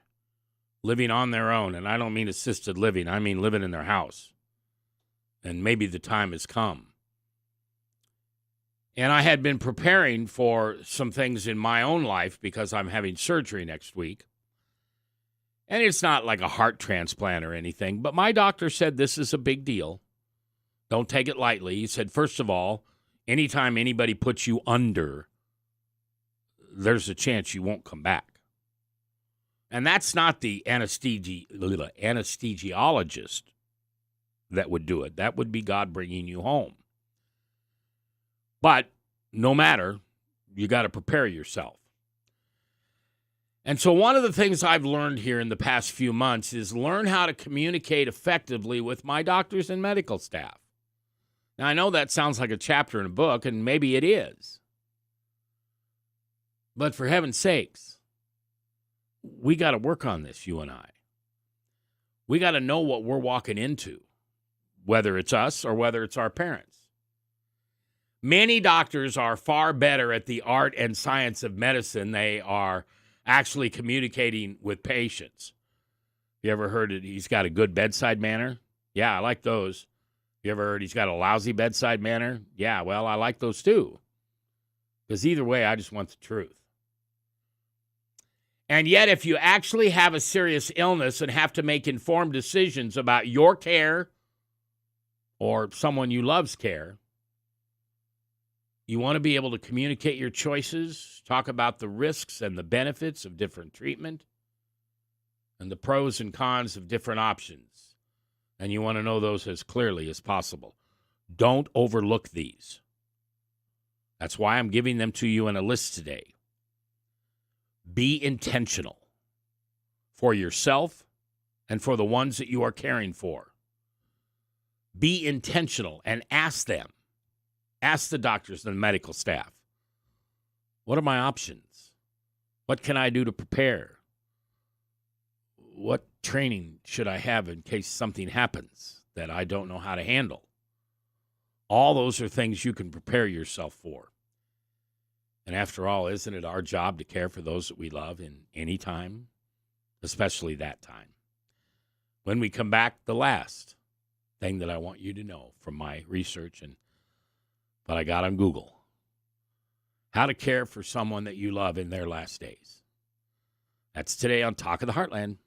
living on their own, and I don't mean assisted living, I mean living in their house, and maybe the time has come. And I had been preparing for some things in my own life because I'm having surgery next week. And it's not like a heart transplant or anything, but my doctor said this is a big deal. Don't take it lightly. He said, first of all, anytime anybody puts you under, there's a chance you won't come back. And that's not the anesthesiologist that would do it. That would be God bringing you home. But no matter, you got to prepare yourself. And so one of the things I've learned here in the past few months is learn how to communicate effectively with my doctors and medical staff. Now, I know that sounds like a chapter in a book, and maybe it is. But for heaven's sakes, we got to work on this, you and I. We got to know what we're walking into, whether it's us or whether it's our parents. Many doctors are far better at the art and science of medicine. They are actually communicating with patients. You ever heard it? He's got a good bedside manner? Yeah, I like those. You ever heard he's got a lousy bedside manner? Yeah, well, I like those too. Because either way, I just want the truth. And yet, if you actually have a serious illness and have to make informed decisions about your care or someone you love's care, you want to be able to communicate your choices, talk about the risks and the benefits of different treatment, and the pros and cons of different options. And you want to know those as clearly as possible. Don't overlook these. That's why I'm giving them to you in a list today. Be intentional for yourself and for the ones that you are caring for. Be intentional and ask them. Ask the doctors and the medical staff, what are my options? What can I do to prepare? What training should I have in case something happens that I don't know how to handle? All those are things you can prepare yourself for. And after all, isn't it our job to care for those that we love in any time, especially that time? When we come back, the last thing that I want you to know from my research and what I got on Google, how to care for someone that you love in their last days. That's today on Talk of the Heartland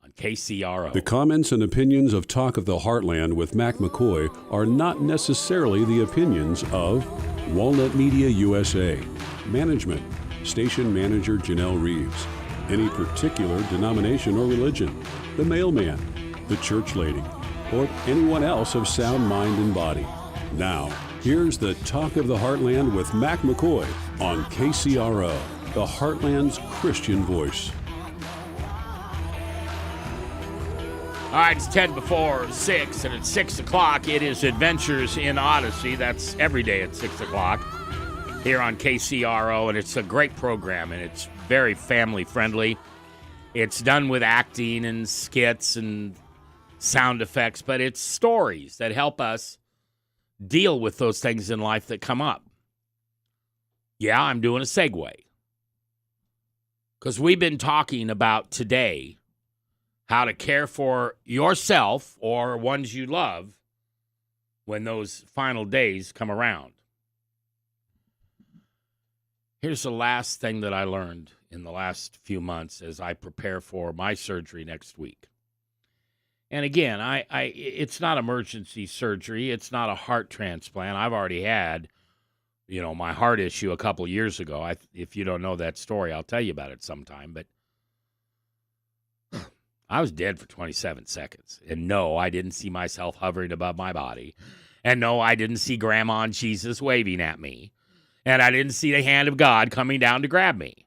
on KCRO. The comments and opinions of Talk of the Heartland with Mac McKoy are not necessarily the opinions of Walnut Media USA, management, station manager Janelle Reeves, any particular denomination or religion, the mailman, the church lady, or anyone else of sound mind and body. Now, here's the Talk of the Heartland with Mac McKoy on KCRO, the Heartland's Christian voice. All right, it's 10 before 6, and at 6 o'clock, it is Adventures in Odyssey. That's every day at 6 o'clock here on KCRO, and it's a great program, and it's very family-friendly. It's done with acting and skits and sound effects, but it's stories that help us deal with those things in life that come up. Yeah, I'm doing a segue. Because we've been talking about today how to care for yourself or ones you love when those final days come around. Here's the last thing that I learned in the last few months as I prepare for my surgery next week. And again, it's not emergency surgery. It's not a heart transplant. I've already had, my heart issue a couple years ago. If you don't know that story, I'll tell you about it sometime. But I was dead for 27 seconds. And no, I didn't see myself hovering above my body. And no, I didn't see Grandma and Jesus waving at me. And I didn't see the hand of God coming down to grab me.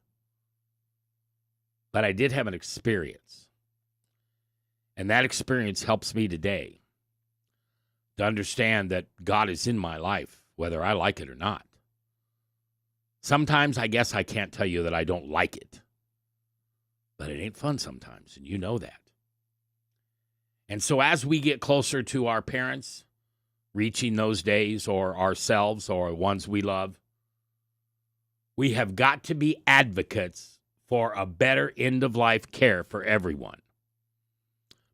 But I did have an experience. And that experience helps me today to understand that God is in my life, whether I like it or not. Sometimes I guess I can't tell you that I don't like it. But it ain't fun sometimes, and you know that. And so as we get closer to our parents, reaching those days, or ourselves, or ones we love, we have got to be advocates for a better end-of-life care for everyone.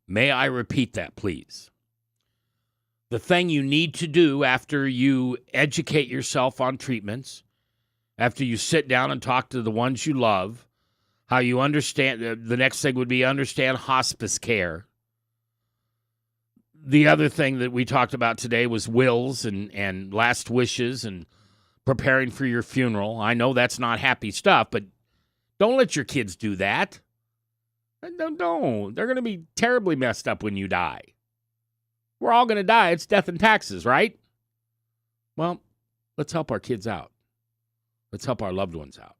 May I repeat that, please? The thing you need to do after you educate yourself on treatments, after you sit down and talk to the ones you love, how you understand, the next thing would be understand hospice care. The other thing that we talked about today was wills and last wishes and preparing for your funeral. I know that's not happy stuff, but don't let your kids do that. Don't. They're going to be terribly messed up when you die. We're all going to die. It's death and taxes, right? Well, let's help our kids out. Let's help our loved ones out.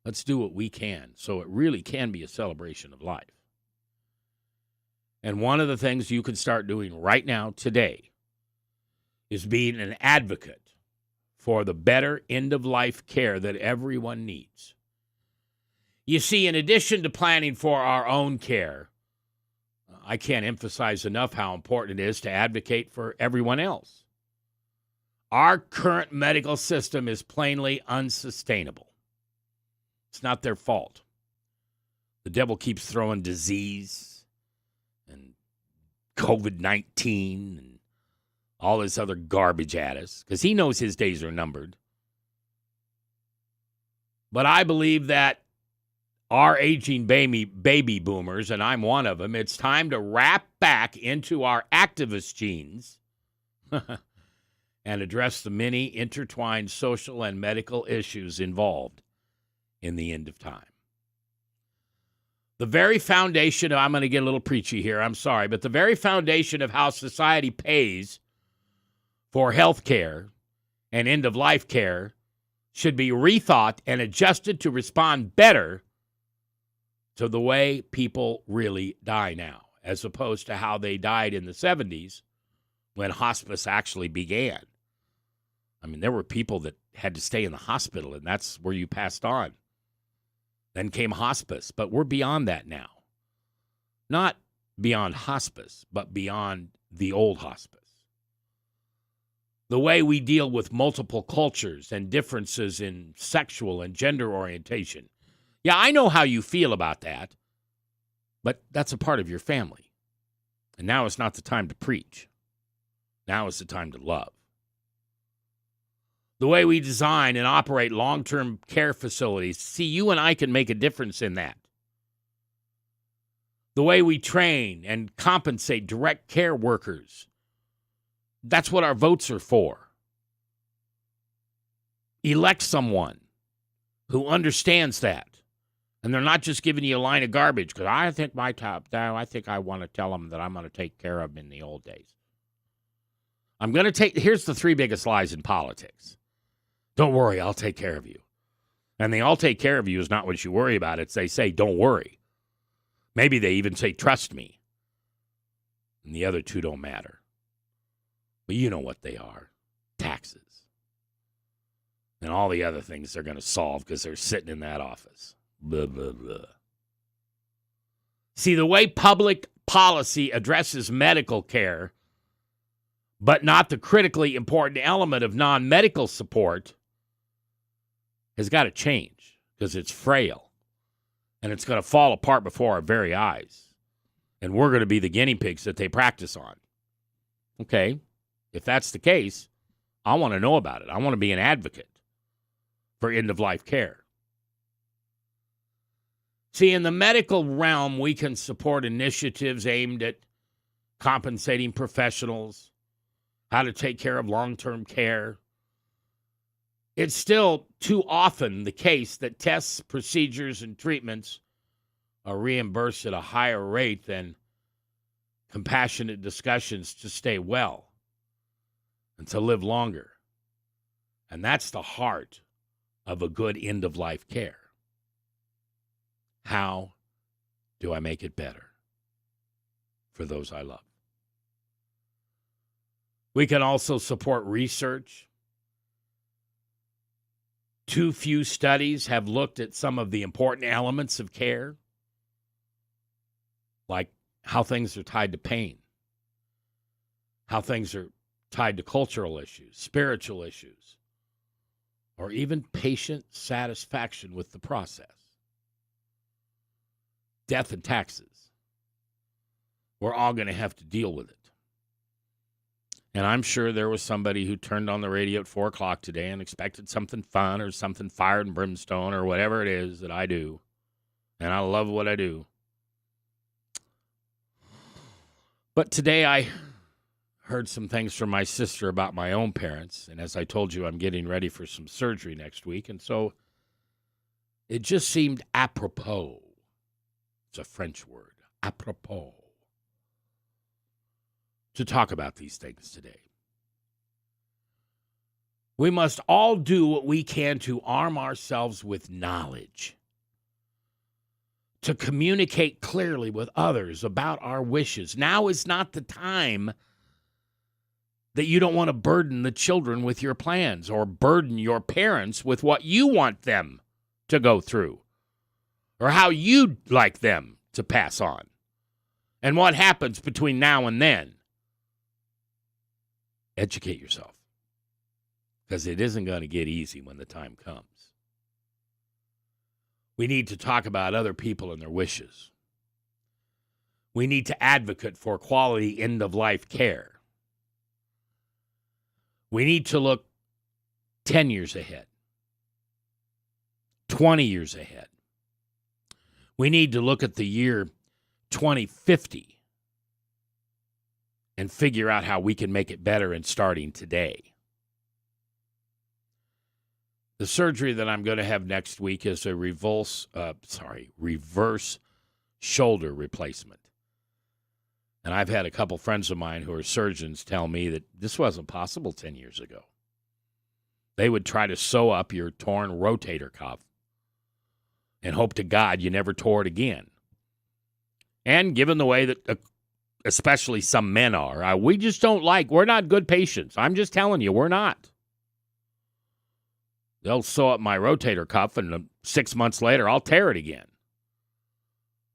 Let's do what we can so it really can be a celebration of life. And one of the things you can start doing right now, today, is being an advocate for the better end-of-life care that everyone needs. You see, in addition to planning for our own care, I can't emphasize enough how important it is to advocate for everyone else. Our current medical system is plainly unsustainable. It's not their fault. The devil keeps throwing disease and COVID-19 and all this other garbage at us because he knows his days are numbered. But I believe that our aging baby boomers, and I'm one of them, it's time to wrap back into our activist genes and address the many intertwined social and medical issues involved in the end of time. The very foundation, I'm going to get a little preachy here, I'm sorry, but the very foundation of how society pays for health care and end-of-life care should be rethought and adjusted to respond better to the way people really die now, as opposed to how they died in the 70s when hospice actually began. I mean, there were people that had to stay in the hospital, and that's where you passed on. Then came hospice, but we're beyond that now. Not beyond hospice, but beyond the old hospice. The way we deal with multiple cultures and differences in sexual and gender orientation. Yeah, I know how you feel about that, but that's a part of your family. And now is not the time to preach. Now is the time to love. The way we design and operate long-term care facilities, see, you and I can make a difference in that. The way we train and compensate direct care workers, that's what our votes are for. Elect someone who understands that. And they're not just giving you a line of garbage because I think I think I want to tell them that I'm going to take care of them in the old days. Here's the three biggest lies in politics. Don't worry, I'll take care of you. And the I'll take care of you is not what you worry about. It's they say, don't worry. Maybe they even say, trust me. And the other two don't matter. But you know what they are. Taxes. And all the other things they're going to solve because they're sitting in that office. Blah, blah, blah. See, the way public policy addresses medical care, but not the critically important element of non-medical support, has got to change because it's frail. And it's going to fall apart before our very eyes. And we're going to be the guinea pigs that they practice on. Okay, if that's the case, I want to know about it. I want to be an advocate for end-of-life care. See, in the medical realm, we can support initiatives aimed at compensating professionals, how to take care of long-term care. It's still too often the case that tests, procedures, and treatments are reimbursed at a higher rate than compassionate discussions to stay well and to live longer. And that's the heart of a good end-of-life care. How do I make it better for those I love? We can also support research. Too few studies have looked at some of the important elements of care, like how things are tied to pain, how things are tied to cultural issues, spiritual issues, or even patient satisfaction with the process. Death and taxes. We're all going to have to deal with it. And I'm sure there was somebody who turned on the radio at 4 o'clock today and expected something fun or something fire and brimstone or whatever it is that I do. And I love what I do. But today I heard some things from my sister about my own parents. And as I told you, I'm getting ready for some surgery next week. And so it just seemed apropos. It's a French word, apropos, to talk about these things today. We must all do what we can to arm ourselves with knowledge, to communicate clearly with others about our wishes. Now is not the time that you don't want to burden the children with your plans or burden your parents with what you want them to go through or how you'd like them to pass on and what happens between now and then. Educate yourself, because it isn't going to get easy when the time comes. We need to talk about other people and their wishes. We need to advocate for quality end-of-life care. We need to look 10 years ahead, 20 years ahead. We need to look at the year 2050 and figure out how we can make it better and starting today. The surgery that I'm going to have next week is a reverse shoulder replacement. And I've had a couple friends of mine who are surgeons tell me that this wasn't possible 10 years ago. They would try to sew up your torn rotator cuff and hope to God you never tore it again. And given the way that especially some men are, we're not good patients. I'm just telling you, we're not. They'll sew up my rotator cuff, and 6 months later, I'll tear it again.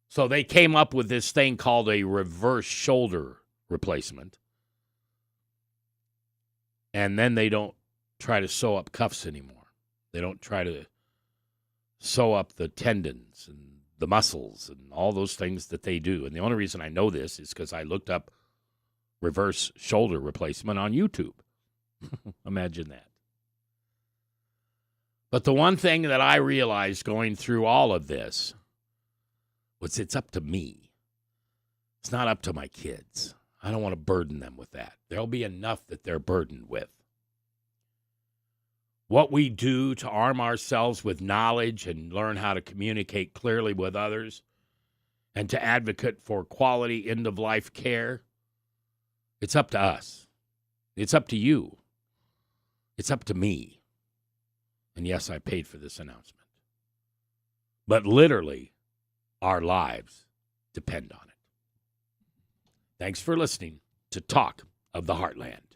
So they came up with this thing called a reverse shoulder replacement. And then they don't try to sew up cuffs anymore. They don't try to sew up the tendons and the muscles and all those things that they do. And the only reason I know this is because I looked up reverse shoulder replacement on YouTube. Imagine that. But the one thing that I realized going through all of this was it's up to me. It's not up to my kids. I don't want to burden them with that. There'll be enough that they're burdened with. What we do to arm ourselves with knowledge and learn how to communicate clearly with others and to advocate for quality end-of-life care, it's up to us. It's up to you. It's up to me. And yes, I paid for this announcement. But literally, our lives depend on it. Thanks for listening to Talk of the Heartland.